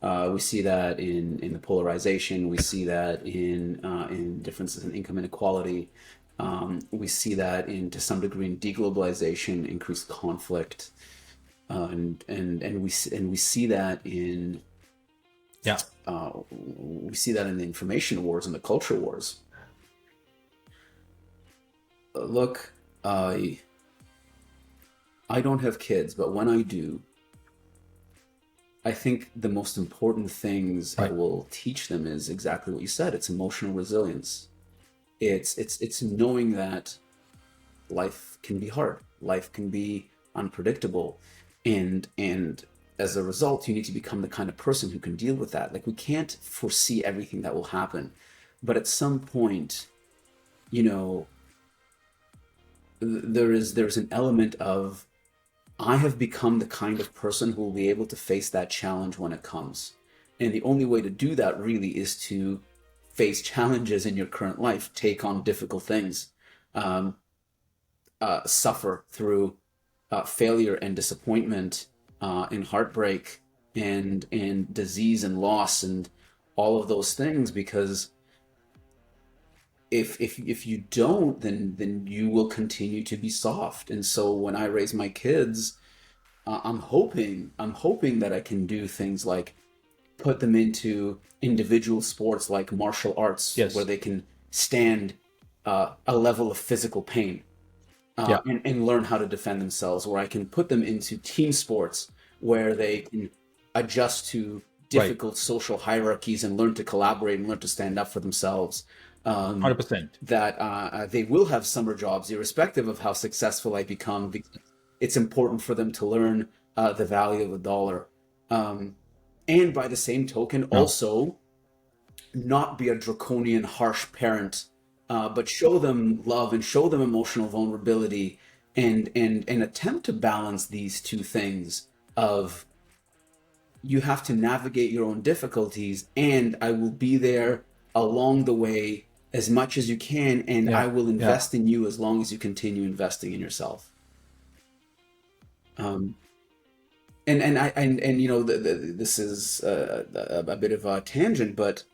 We see that in the polarization. We see that in differences in income inequality. We see that to some degree in deglobalization, increased conflict, and we see that in we see that in the information wars and the culture wars. Look, I don't have kids, but when I do, I think the most important things I will teach them is exactly what you said. It's emotional resilience. It's knowing that life can be hard, life can be unpredictable, and as a result, you need to become the kind of person who can deal with that. Like, we can't foresee everything that will happen, but at some point, there's an element of, I have become the kind of person who will be able to face that challenge when it comes. And the only way to do that really is to face challenges in your current life, take on difficult things, suffer through failure and disappointment, and heartbreak and disease and loss and all of those things, because if you don't, then you will continue to be soft. And so when I raise my kids, I'm hoping that I can do things like put them into individual sports like martial arts, where they can stand a level of physical pain, and learn how to defend themselves, where I can put them into team sports where they can adjust to difficult social hierarchies and learn to collaborate and learn to stand up for themselves. 100%. That they will have summer jobs irrespective of how successful I become. It's important for them to learn the value of a dollar. And by the same token, also not be a draconian, harsh parent, but show them love and show them emotional vulnerability, and attempt to balance these two things of, you have to navigate your own difficulties, and I will be there along the way as much as you can, and I will invest in you as long as you continue investing in yourself. And you know, this is a bit of a tangent, but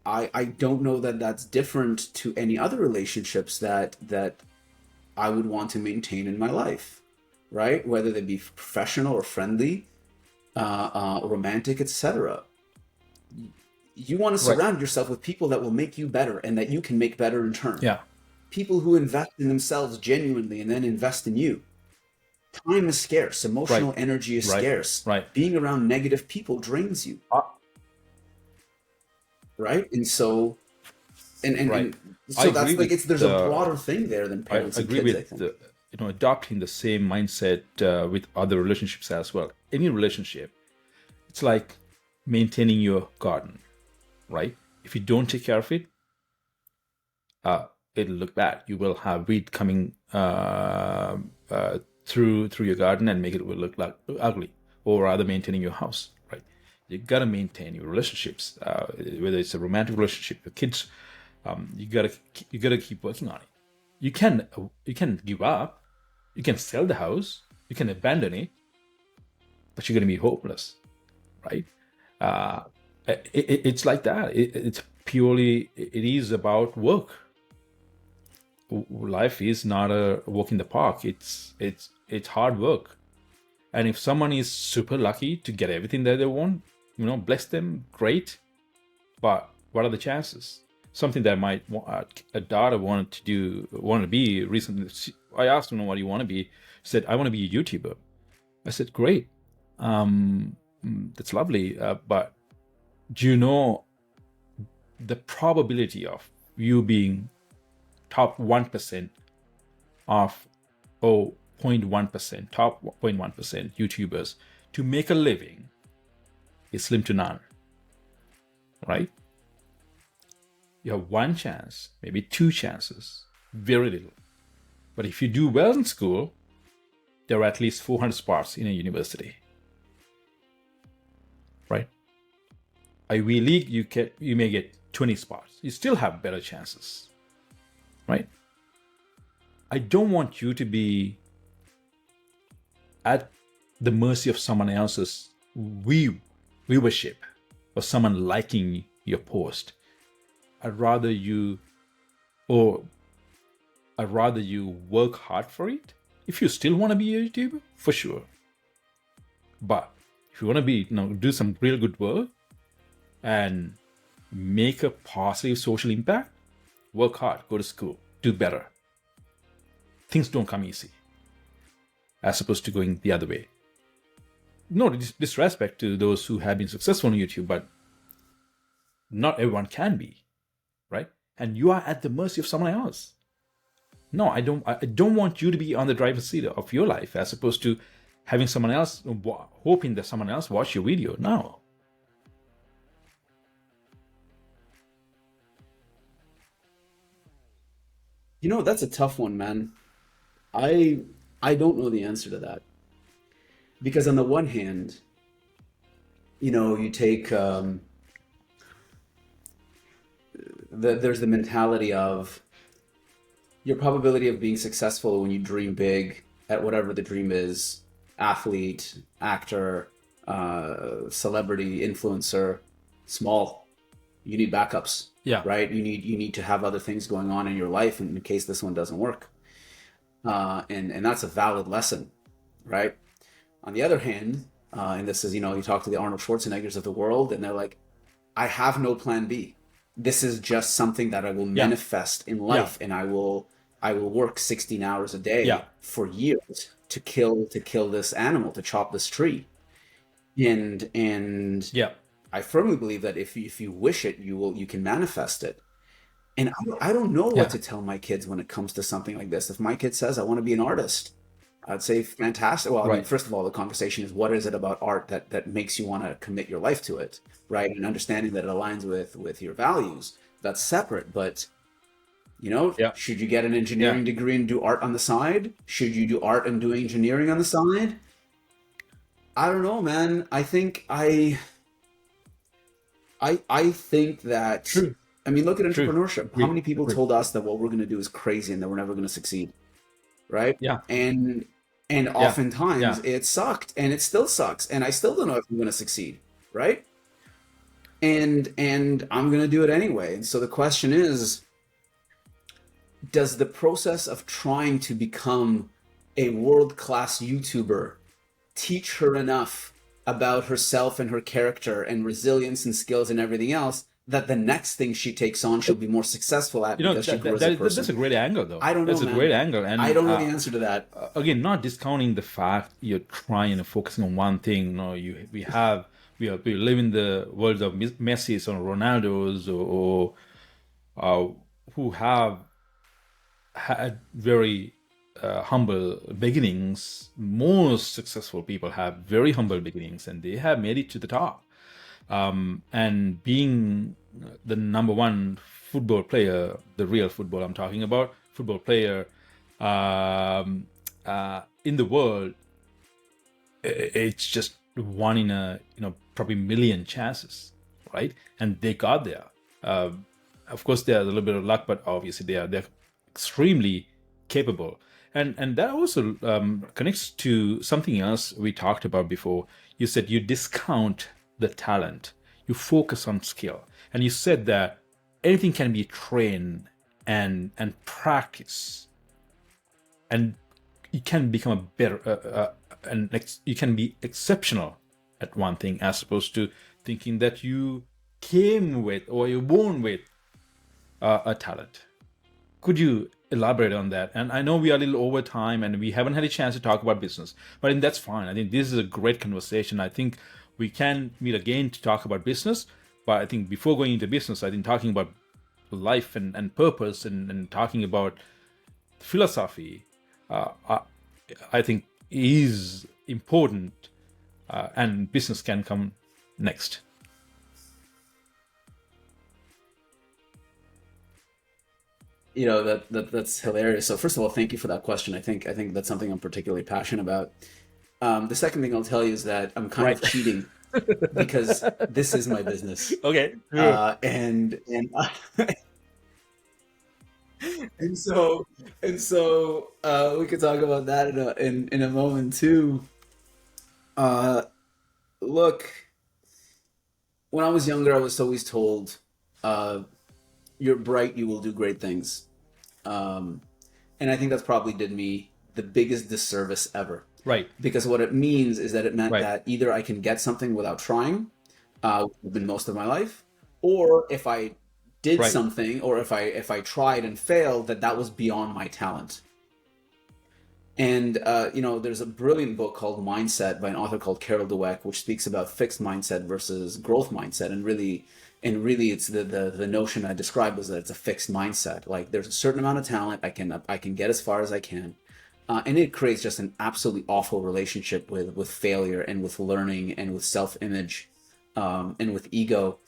I don't know that that's different to any other relationships that I would want to maintain in my life, right? Whether they be professional or friendly, romantic, etc. You want to surround yourself with people that will make you better and that you can make better in turn. Yeah. People who invest in themselves genuinely and then invest in you. Time is scarce. Emotional energy is scarce. Being around negative people drains you. Right? And so, and so that's like, there's a broader thing there than parents and kids, I think. You know, adopting the same mindset with other relationships as well. Any relationship, it's like maintaining your garden, right? If you don't take care of it, it'll look bad. You will have weed coming through your garden and make it look like ugly, or rather maintaining your house, right? You gotta maintain your relationships, whether it's a romantic relationship with kids. You gotta keep working on it. You can give up. You can sell the house, you can abandon it, but you're going to be hopeless, right? It's like that. It is about work. Life is not a walk in the park. It's hard work. And if someone is super lucky to get everything that they want, you know, bless them, great. But what are the chances? Something that a daughter wanted to be recently. I asked her, what do you want to be? She said, I want to be a YouTuber. I said, great. That's lovely. But do you know the probability of you being top 1% of, 0.1%, top 0.1% YouTubers to make a living is slim to none, right? You have one chance, maybe two chances, very little. But if you do well in school, there are at least 400 spots in a university, right? Ivy League, you may get 20 spots. You still have better chances, right? I don't want you to be at the mercy of someone else's viewership or someone liking your post. I'd rather you work hard for it. If you still want to be a YouTuber, for sure. But if you want to do some real good work and make a positive social impact, work hard, go to school, do better. Things don't come easy, as opposed to going the other way. No disrespect to those who have been successful on YouTube, but not everyone can be. Right? And you are at the mercy of someone else. No, I don't want you to be on the driver's seat of your life, as opposed to having someone else, hoping that someone else watch your video. No. You know, that's a tough one, man. I don't know the answer to that. Because on the one hand, you know, you take... there's the mentality of your probability of being successful when you dream big at whatever the dream is, athlete, actor, celebrity, influencer, small. You need backups. Yeah. Right? You need to have other things going on in your life in case this one doesn't work. And that's a valid lesson, right? On the other hand, and this is, you know, you talk to the Arnold Schwarzeneggers of the world and they're like, I have no plan B. This is just something that I will manifest in life, and I will work 16 hours a day for years to kill this animal, to chop this tree. And I firmly believe that if you wish it, you can manifest it. And I don't know what to tell my kids when it comes to something like this. If my kid says, I want to be an artist, I'd say fantastic. Well, I mean, first of all, the conversation is, what is it about art that makes you want to commit your life to it, right? And understanding that it aligns with your values. That's separate. But, should you get an engineering degree and do art on the side? Should you do art and do engineering on the side? I don't know, man. I think I think that... True. I mean, look at entrepreneurship. How many people told us that what we're going to do is crazy and that we're never going to succeed, right? Yeah. And oftentimes it sucked, and it still sucks, and I still don't know if I'm going to succeed, right? And I'm going to do it anyway. And so the question is, does the process of trying to become a world-class YouTuber teach her enough about herself and her character and resilience and skills and everything else that the next thing she takes on she'll be more successful at because she grew as a person? That's a great angle, though. I don't know, That's a great angle. And I don't know the answer to that. Again, not discounting the fact you're trying and focusing on one thing. No, we live in the world of Messi's or Ronaldo's or who have had very humble beginnings. Most successful people have very humble beginnings, and they have made it to the top. And being the number one football player, the real football I'm talking about, football player in the world, it's just one in a probably million chances, right? And they got there. Of course, there's a little bit of luck, but obviously they're extremely capable. And that also connects to something else we talked about before. You said you discount the talent, you focus on skill, and you said that anything can be trained and practice, and you can become a better you can be exceptional at one thing, as opposed to thinking that you came with or you're born with a talent. Could you elaborate on that? And I know we are a little over time and we haven't had a chance to talk about business, but I think that's fine. I think this is a great conversation. I think we can meet again to talk about business, but I think before going into business, I think talking about life and purpose and talking about philosophy, I think is important, and business can come next. That's hilarious. So first of all, thank you for that question. I think that's something I'm particularly passionate about. The second thing I'll tell you is that I'm kind of cheating because this is my business. Okay. And so we could talk about that in a moment too. Look, when I was younger, I was always told, you're bright, you will do great things. And I think that's probably did me the biggest disservice ever. Right. Because what it means is that it meant that either I can get something without trying, been most of my life, or if I did something, or if I tried and failed, that was beyond my talent. And there's a brilliant book called Mindset by an author called Carol Dweck, which speaks about fixed mindset versus growth mindset. And really it's the notion I described was that it's a fixed mindset. Like there's a certain amount of talent, I can get as far as I can. And it creates just an absolutely awful relationship with failure and with learning and with self-image and with ego,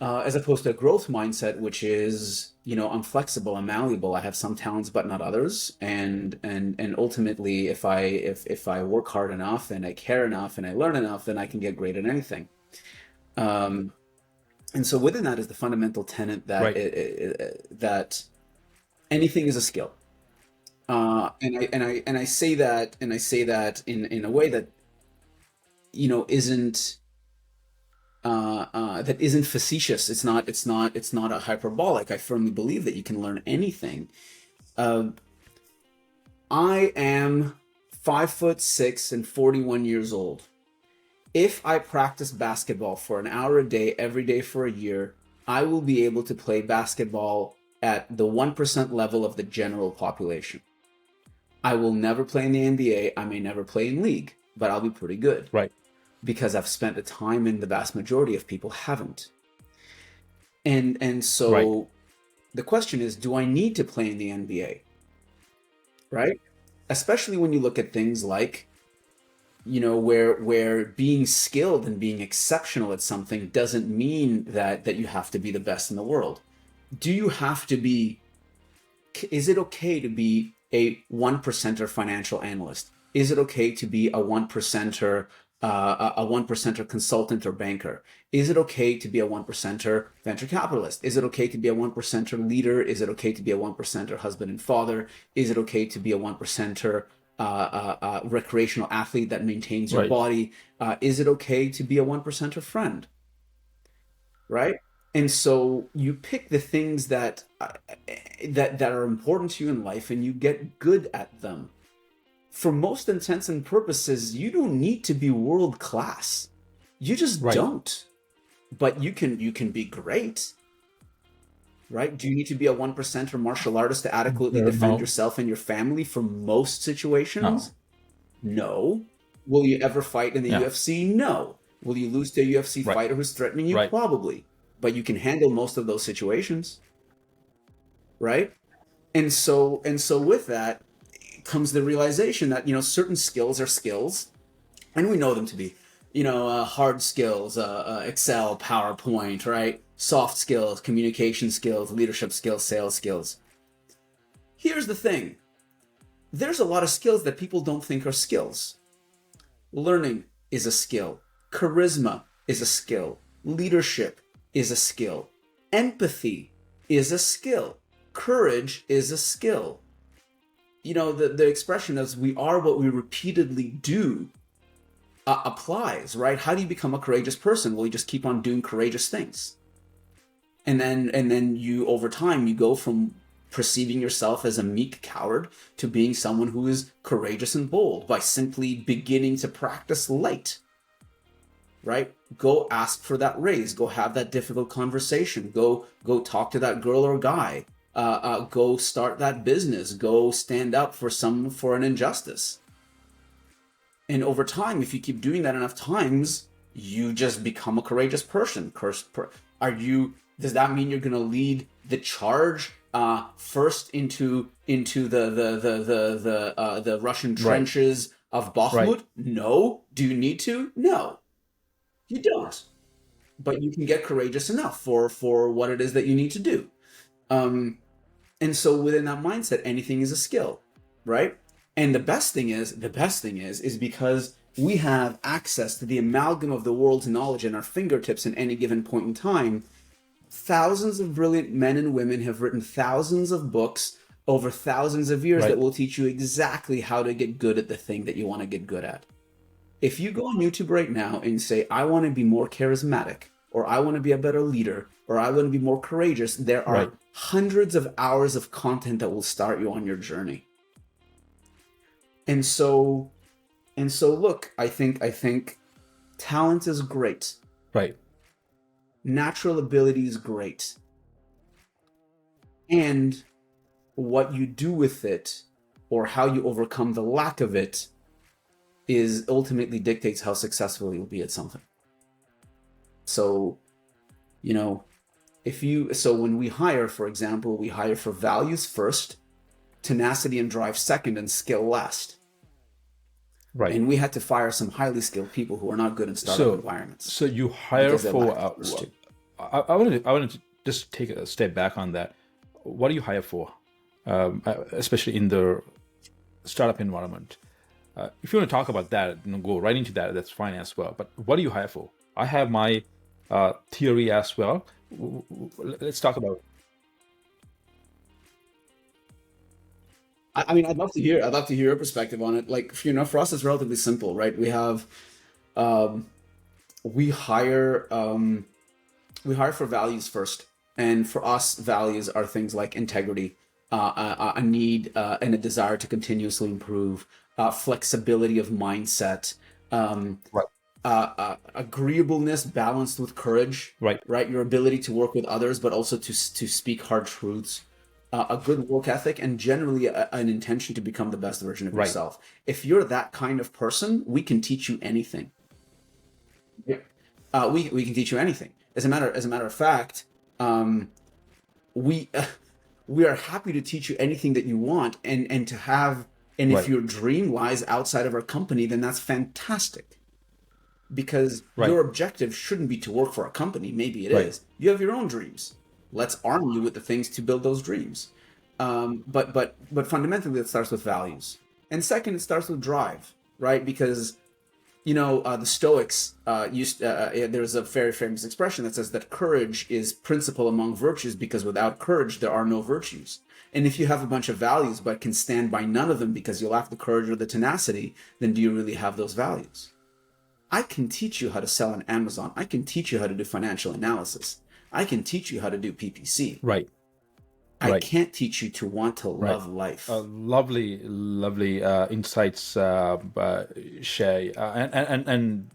as opposed to a growth mindset, which is, I'm flexible, I'm malleable, I have some talents but not others, and ultimately if I work hard enough and I care enough and I learn enough, then I can get great at anything. And so within that is the fundamental tenet that that anything is a skill. And I say that in a way that isn't that isn't facetious. It's not a hyperbolic. I firmly believe that you can learn anything. I am 5'6" and 41 years old. If I practice basketball for an hour a day, every day for a year, I will be able to play basketball at the 1% level of the general population. I will never play in the NBA. I may never play in league, but I'll be pretty good. Right. because I've spent the time, and the vast majority of people haven't. And so Right. the question is, do I need to play in the NBA? Right? Especially when you look at things like, where being skilled and being exceptional at something doesn't mean that you have to be the best in the world. Do you have to be, is it okay to be a 1%er financial analyst? Is it okay to be a 1%er, a 1%er consultant or banker? Is it okay to be a 1%er venture capitalist? Is it okay to be a 1%er leader? Is it okay to be a 1%er husband and father? Is it okay to be a 1%er recreational athlete that maintains your Right. body? Is it okay to be a 1%er friend? Right? And so you pick the things that are important to you in life, and you get good at them. For most intents and purposes, you don't need to be world class. You just Right. don't. But you can be great. Right? Do you need to be a 1%er martial artist to adequately defend No. yourself and your family from most situations? No. No. Will you ever fight in the Yeah. UFC? No. Will you lose to a UFC Right. fighter who's threatening you? Right. Probably. But you can handle most of those situations. Right? And so with that comes the realization that, certain skills are skills, and we know them to be, hard skills, Excel, PowerPoint, right? Soft skills, communication skills, leadership skills, sales skills. Here's the thing. There's a lot of skills that people don't think are skills. Learning is a skill. Charisma is a skill. Leadership is a skill. Empathy is a skill. Courage is a skill. The expression is, we are what we repeatedly do, applies, right? How do you become a courageous person? Well, you just keep on doing courageous things. And then you, over time, you go from perceiving yourself as a meek coward to being someone who is courageous and bold by simply beginning to practice light. Right? Go ask for that raise. Go have that difficult conversation. Go talk to that girl or guy. Go start that business. Go stand up for an injustice. And over time, if you keep doing that enough times, you just become a courageous person. Does that mean you're going to lead the charge first into the Russian trenches of Bakhmut? Right. No. Do you need to? No. You don't. But you can get courageous enough for what it is that you need to do. And so within that mindset, anything is a skill, right? And the best thing is because we have access to the amalgam of the world's knowledge in our fingertips at any given point in time. Thousands of brilliant men and women have written thousands of books over thousands of years Right. that will teach you exactly how to get good at the thing that you want to get good at. If you go on YouTube right now and say, I want to be more charismatic, or I want to be a better leader, or I want to be more courageous, there are Right. hundreds of hours of content that will start you on your journey. And so look, I think talent is great. Right. Natural ability is great. And what you do with it, or how you overcome the lack of it, is ultimately dictates how successful you'll be at something. So, when we hire, for example, we hire for values first, tenacity and drive second, and skill last. Right. And we had to fire some highly skilled people who are not good in startup environments. So you hire because they for. lack those two. I wanted to just take a step back on that. What do you hire for, especially in the startup environment? If you want to talk about that, go right into that. That's fine as well. But what do you hire for? I have my theory as well. Let's talk about it. I mean, I'd love to hear your perspective on it. Like, for us, it's relatively simple, right? We have, we hire for values first, and for us, values are things like integrity, a need and a desire to continuously improve, flexibility of mindset, agreeableness balanced with courage, right? Your ability to work with others, but also to speak hard truths. A good work ethic, and generally an intention to become the best version of yourself. If you're that kind of person, we can teach you anything. We can teach you anything. As a matter of fact, we we are happy to teach you anything that you want, and to have. And if your dream lies outside of our company, then that's fantastic. Because your objective shouldn't be to work for a company. Maybe it is. You have your own dreams. Let's arm you with the things to build those dreams. But fundamentally, it starts with values. And second, it starts with drive, right? Because, the Stoics there's a very famous expression that says that courage is principal among virtues, because without courage, there are no virtues. And if you have a bunch of values but can stand by none of them because you lack the courage or the tenacity, then do you really have those values? I can teach you how to sell on Amazon. I can teach you how to do financial analysis. I can teach you how to do PPC. Right. I can't teach you to want to love life. Lovely insights, Shay, and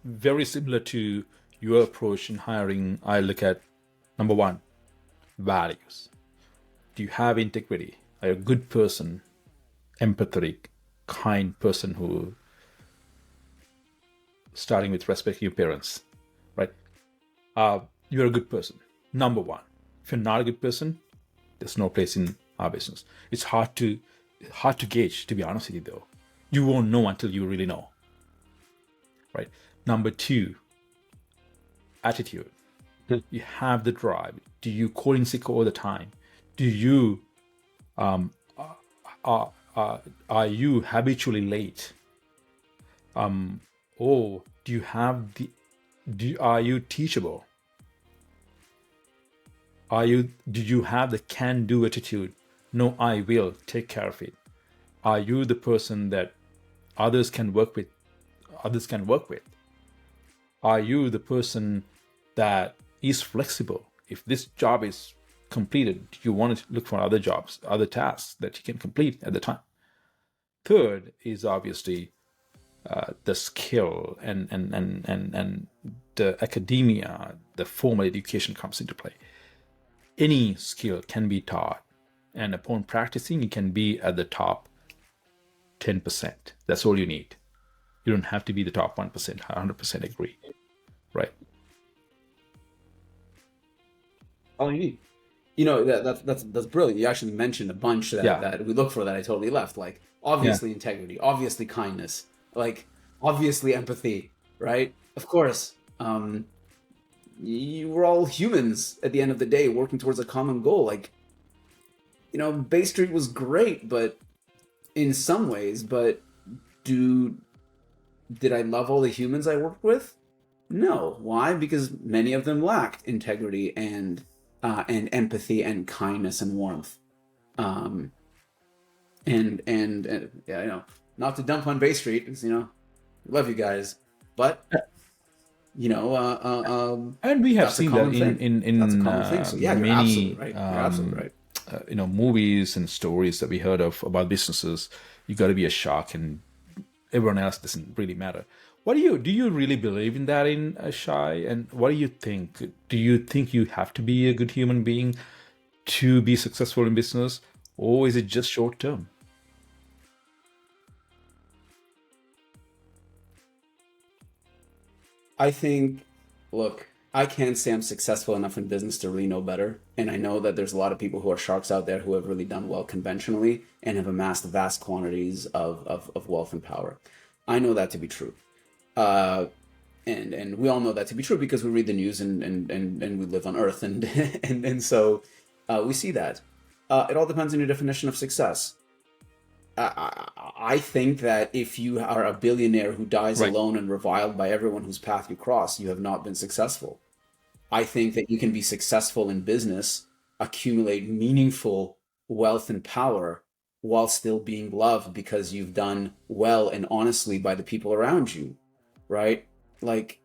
very similar to your approach in hiring. I look at number one, values. Do you have integrity? Are you a good person, empathetic, kind person who, starting with respecting your parents, right? You're a good person, number one. If you're not a good person, there's no place in our business. It's hard to gauge, to be honest with you, though. You won't know until you really know, right? Number two, attitude. You have the drive. Do you call in sick all the time? Do you are you habitually late? Or do you have are you teachable? Do you have the can-do attitude? No, I will take care of it. Are you the person that others can work with? Are you the person that is flexible? If this job is completed, do you want to look for other jobs, other tasks that you can complete at the time? Third is obviously the skill and the academia, the formal education comes into play. Any skill can be taught, and upon practicing, you can be at the top 10%. That's all you need. You don't have to be the top 1%. 100% agree, right? All you need. That's brilliant. You actually mentioned a bunch that we look for that I totally left. Like, obviously integrity, obviously kindness, like obviously empathy, right? Of course. We're all humans at the end of the day working towards a common goal. Like, Bay Street was great, but in some ways, but did I love all the humans I worked with? No. Why? Because many of them lacked integrity and empathy and kindness and warmth. And not to dump on Bay Street, because, love you guys, but and we have seen that in that's a common thing. So yeah, many you're absolutely right. Movies and stories that we heard of about businesses. You got to be a shark, and everyone else doesn't really matter. Do you really believe in that in Shay? And what do you think? Do you think you have to be a good human being to be successful in business, or is it just short term? I think, look, I can't say I'm successful enough in business to really know better. And I know that there's a lot of people who are sharks out there who have really done well conventionally and have amassed vast quantities of wealth and power. I know that to be true. And we all know that to be true because we read the news and we live on Earth. And so we see that. It all depends on your definition of success. I think that if you are a billionaire who dies alone and reviled by everyone whose path you cross, you have not been successful. I think that you can be successful in business, accumulate meaningful wealth and power while still being loved because you've done well and honestly by the people around you, right? Like,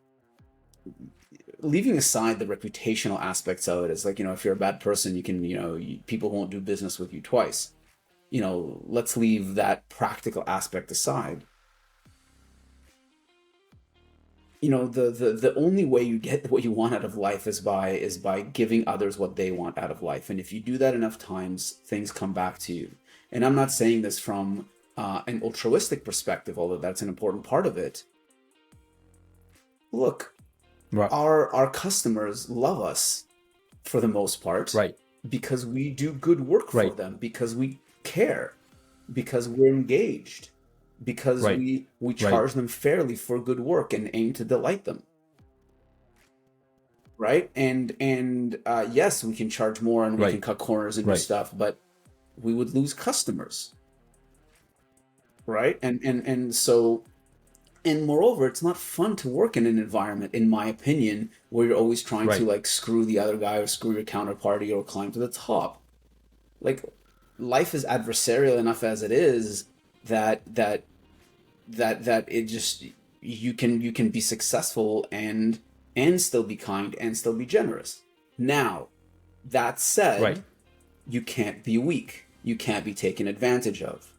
leaving aside the reputational aspects of it, it's like, if you're a bad person, you can, people won't do business with you twice. Let's leave that practical aspect aside. The only way you get what you want out of life is by giving others what they want out of life. And if you do that enough times, things come back to you. And I'm not saying this from an altruistic perspective, although that's an important part of it. look, Right. our customers love us for the most part, Right. because we do good work for Right. them, because we care, because we're engaged, because Right. we Right. charge them fairly for good work and aim to delight them. Right? And yes, we can charge more and we Right. can cut corners and do Right. stuff, but we would lose customers. Right? And so, and moreover, it's not fun to work in an environment, in my opinion, where you're always trying to Right. like screw the other guy or screw your counterparty or climb to the top. Like, life is adversarial enough as it is that it just, you can be successful and still be kind and still be generous. Now, that said, Right. you can't be weak. You can't be taken advantage of.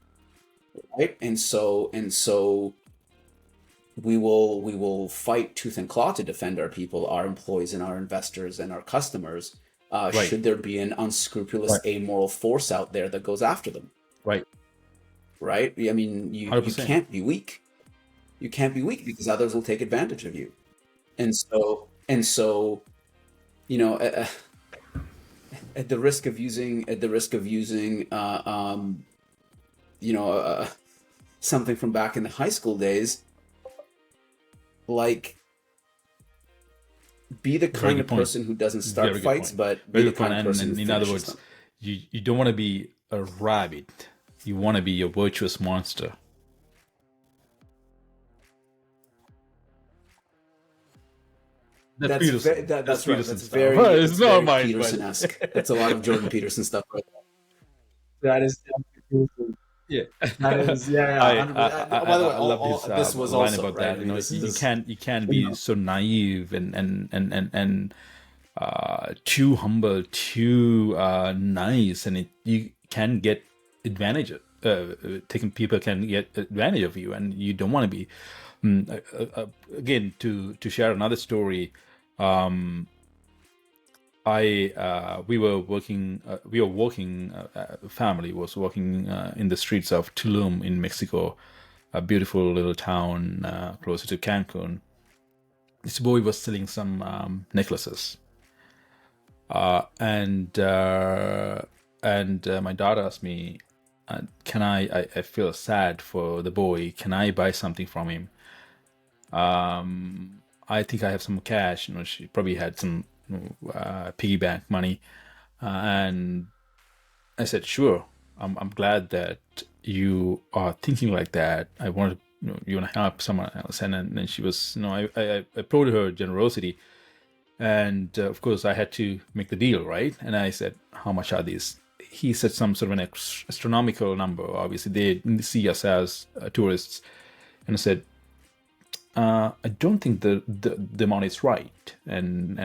Right? And so we will fight tooth and claw to defend our people, our employees and our investors and our customers, Right. should there be an unscrupulous, Right. amoral force out there that goes after them. Right. Right? I mean, you 100%. can't be weak. You can't be weak because others will take advantage of you. And so, you know, at the risk of using, you know, something from back in the high school days, like, be the kind of person who doesn't start fights, but be the kind of person who finishes them. In other words, you don't want to be a rabbit. You want to be a virtuous monster. That's right. That's very it's not mine, Peterson-esque. That's a lot of Jordan Peterson stuff right there. That is definitely. Yeah, that is, yeah. By the way, I love this was line also about right. that. You know, you can't be so naive and too humble, too nice, and you can get advantage of people can get advantage of you, and you don't want to be. Again, to share another story. We were working. Family was working in the streets of Tulum in Mexico, a beautiful little town closer to Cancun. This boy was selling some necklaces, and my daughter asked me, "Can I feel sad for the boy? Can I buy something from him? I think I have some cash." You know, she probably had some piggy bank money, and I said, "Sure. I'm glad that you are thinking like that. I want to, you want to help someone else." And then she was, I applauded her generosity, and of course I had to make the deal, right? And I said, "How much are these?" He said some sort of an astronomical number. Obviously, they see us as tourists, and I said, "I don't think the amount is right." And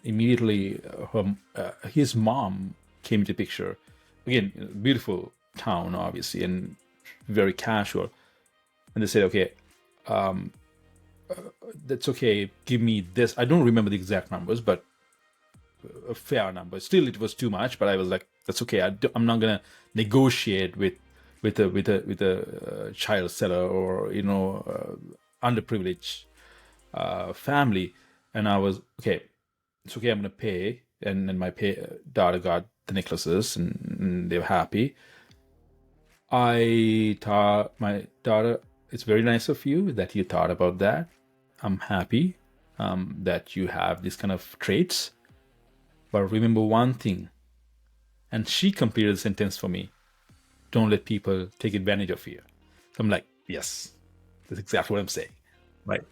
immediately his mom came into picture. Again, beautiful town, obviously, and very casual. And they said, "Okay, that's okay. Give me this." I don't remember the exact numbers, but a fair number. Still, it was too much. But I was like, "That's okay. I'm not gonna negotiate with a child seller or underprivileged family." And I was okay. It's okay. I'm gonna pay. And then my daughter got the necklaces, and they were happy. I thought, my daughter, "It's very nice of you that you thought about that. I'm happy that you have these kind of traits. But remember one thing." And she completed the sentence for me: "Don't let people take advantage of you." So I'm like, yes, that's exactly what I'm saying, right?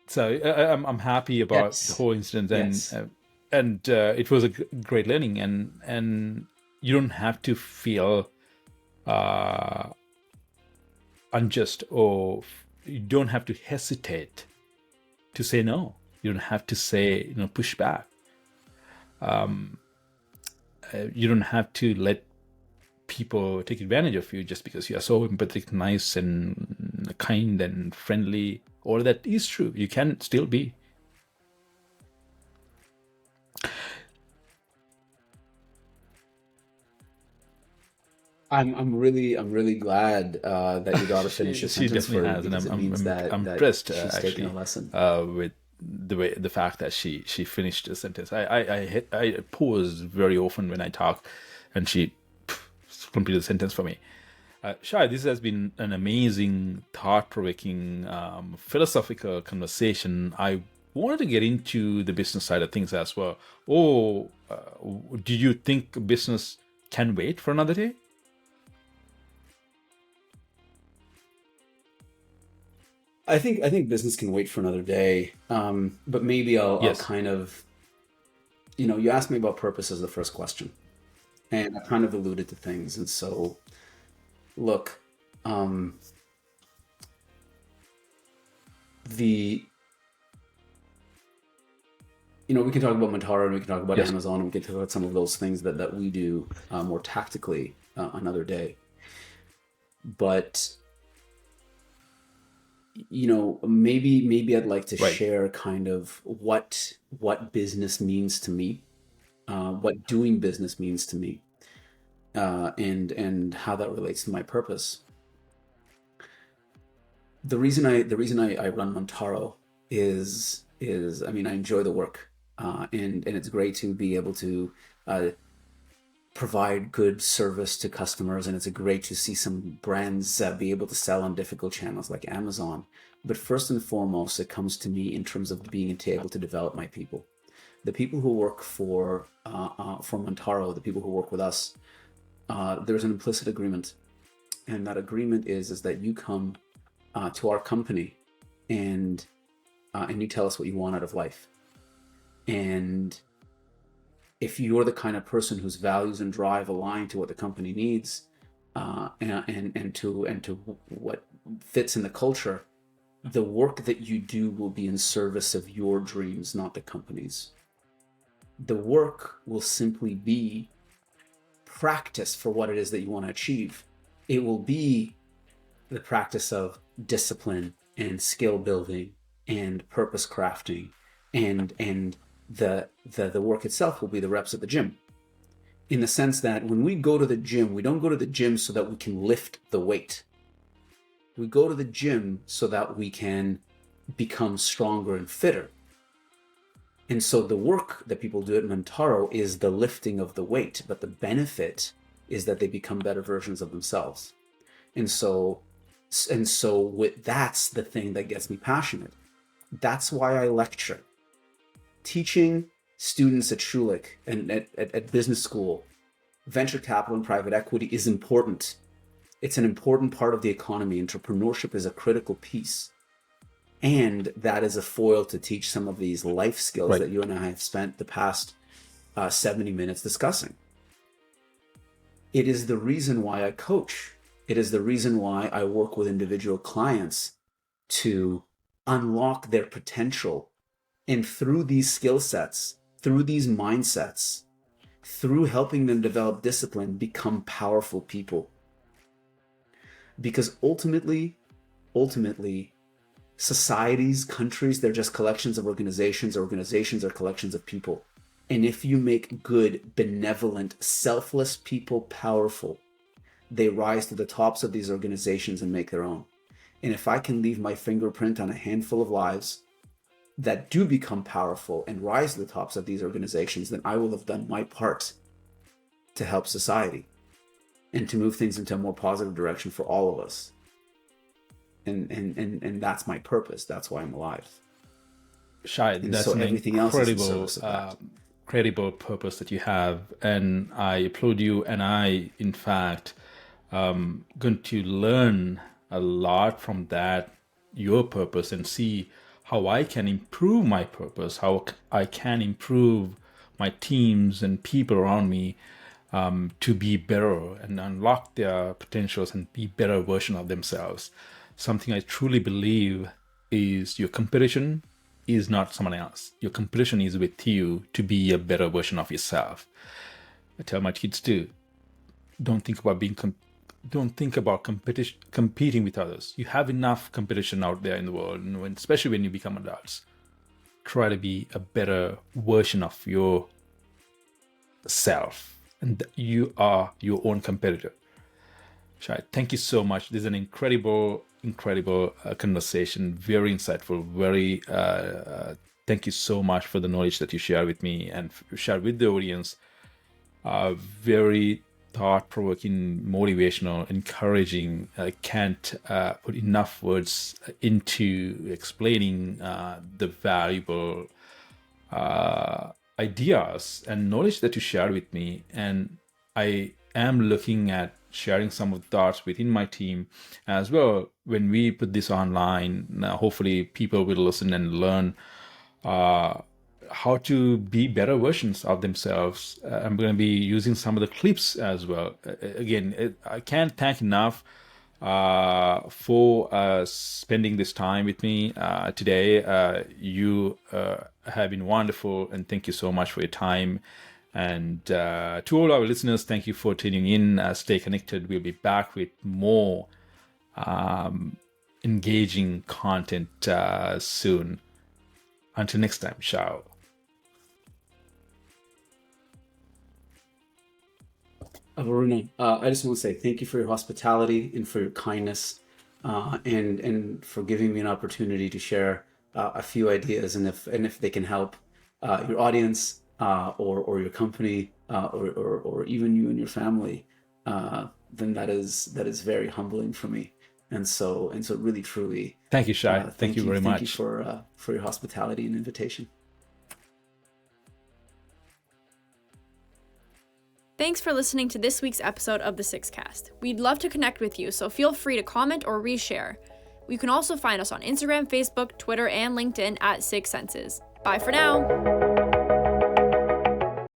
So I'm happy about the whole incident, and it was a great learning, and you don't have to feel unjust, or you don't have to hesitate to say no. You don't have to say, push back. You don't have to let people take advantage of you just because you are so empathetic, nice, and kind and friendly. All that is true. You can still be. I'm really glad that your daughter finished your she sentence for definitely you, has, and because it means that I'm impressed she's taken actually a lesson. with the fact that she finished the sentence. I pause very often when I talk, and she completed the sentence for me. Shai, this has been an amazing, thought-provoking, philosophical conversation. I wanted to get into the business side of things as well. Oh, do you think business can wait for another day? I think business can wait for another day. But maybe I'll kind of, you asked me about purpose as the first question, and I kind of alluded to things. And so, look, we can talk about Mantaro, and we can talk about Amazon, and we can talk about some of those things that we do more tactically another day. But maybe I'd like to share kind of what business means to me, what doing business means to me, and how that relates to my purpose. The reason I run Mantaro is I mean, I enjoy the work, and it's great to be able to provide good service to customers, and it's great to see some brands be able to sell on difficult channels like Amazon. But first and foremost, it comes to me in terms of being able to develop my people. The people who work for Mantaro, the people who work with us, there's an implicit agreement, and that agreement is that you come to our company and you tell us what you want out of life. And if you're the kind of person whose values and drive align to what the company needs, and to what fits in the culture, the work that you do will be in service of your dreams, not the company's. The work will simply be practice for what it is that you want to achieve. It will be the practice of discipline and skill building and purpose crafting, and the work itself will be the reps at the gym. In the sense that when we go to the gym, we don't go to the gym so that we can lift the weight. We go to the gym so that we can become stronger and fitter. And so the work that people do at Mantaro is the lifting of the weight, but the benefit is that they become better versions of themselves. And so that's the thing that gets me passionate. That's why I lecture. Teaching students at Schulich and at business school, venture capital and private equity is important. It's an important part of the economy. Entrepreneurship is a critical piece. And that is a foil to teach some of these life skills that you and I have spent the past 70 minutes discussing. It is the reason why I coach. It is the reason why I work with individual clients to unlock their potential. And through these skill sets, through these mindsets, through helping them develop discipline, become powerful people. Because ultimately, societies, countries, they're just collections of organizations. Organizations are collections of people. And if you make good, benevolent, selfless people powerful, they rise to the tops of these organizations and make their own. And if I can leave my fingerprint on a handful of lives that do become powerful and rise to the tops of these organizations, then I will have done my part to help society and to move things into a more positive direction for all of us. And that's my purpose. That's why I'm alive. Shai, that's so an incredible purpose that you have, and I applaud you. And I, in fact, going to learn a lot from that, your purpose, and see how I can improve my purpose, how I can improve my teams and people around me to be better and unlock their potentials and be better version of themselves. Something I truly believe is your competition is not someone else. Your competition is with you to be a better version of yourself. I tell my kids too, don't think about competing with others. You have enough competition out there in the world, and especially when you become adults. Try to be a better version of yourself, and you are your own competitor. Shay, thank you so much. This is an incredible conversation. Very insightful. Thank you so much for the knowledge that you share with me and share with the audience. Very thought-provoking, motivational, encouraging. I can't put enough words into explaining the valuable ideas and knowledge that you shared with me. And I am looking at sharing some of the thoughts within my team as well. When we put this online, hopefully people will listen and learn how to be better versions of themselves. I'm going to be using some of the clips as well. Again, I can't thank enough for spending this time with me today. You have been wonderful, and thank you so much for your time. And to all our listeners, thank you for tuning in. Stay connected. We'll be back with more engaging content soon. Until next time, ciao. Waruna, I just want to say thank you for your hospitality and for your kindness, and for giving me an opportunity to share a few ideas, and if they can help your audience or your company or even you and your family, then that is very humbling for me. And so really truly thank you, Shay. Thank you very much. Thank you for your hospitality and invitation. Thanks for listening to this week's episode of the Sixcast. We'd love to connect with you, so feel free to comment or reshare. You can also find us on Instagram, Facebook, Twitter, and LinkedIn at Six Senses. Bye for now.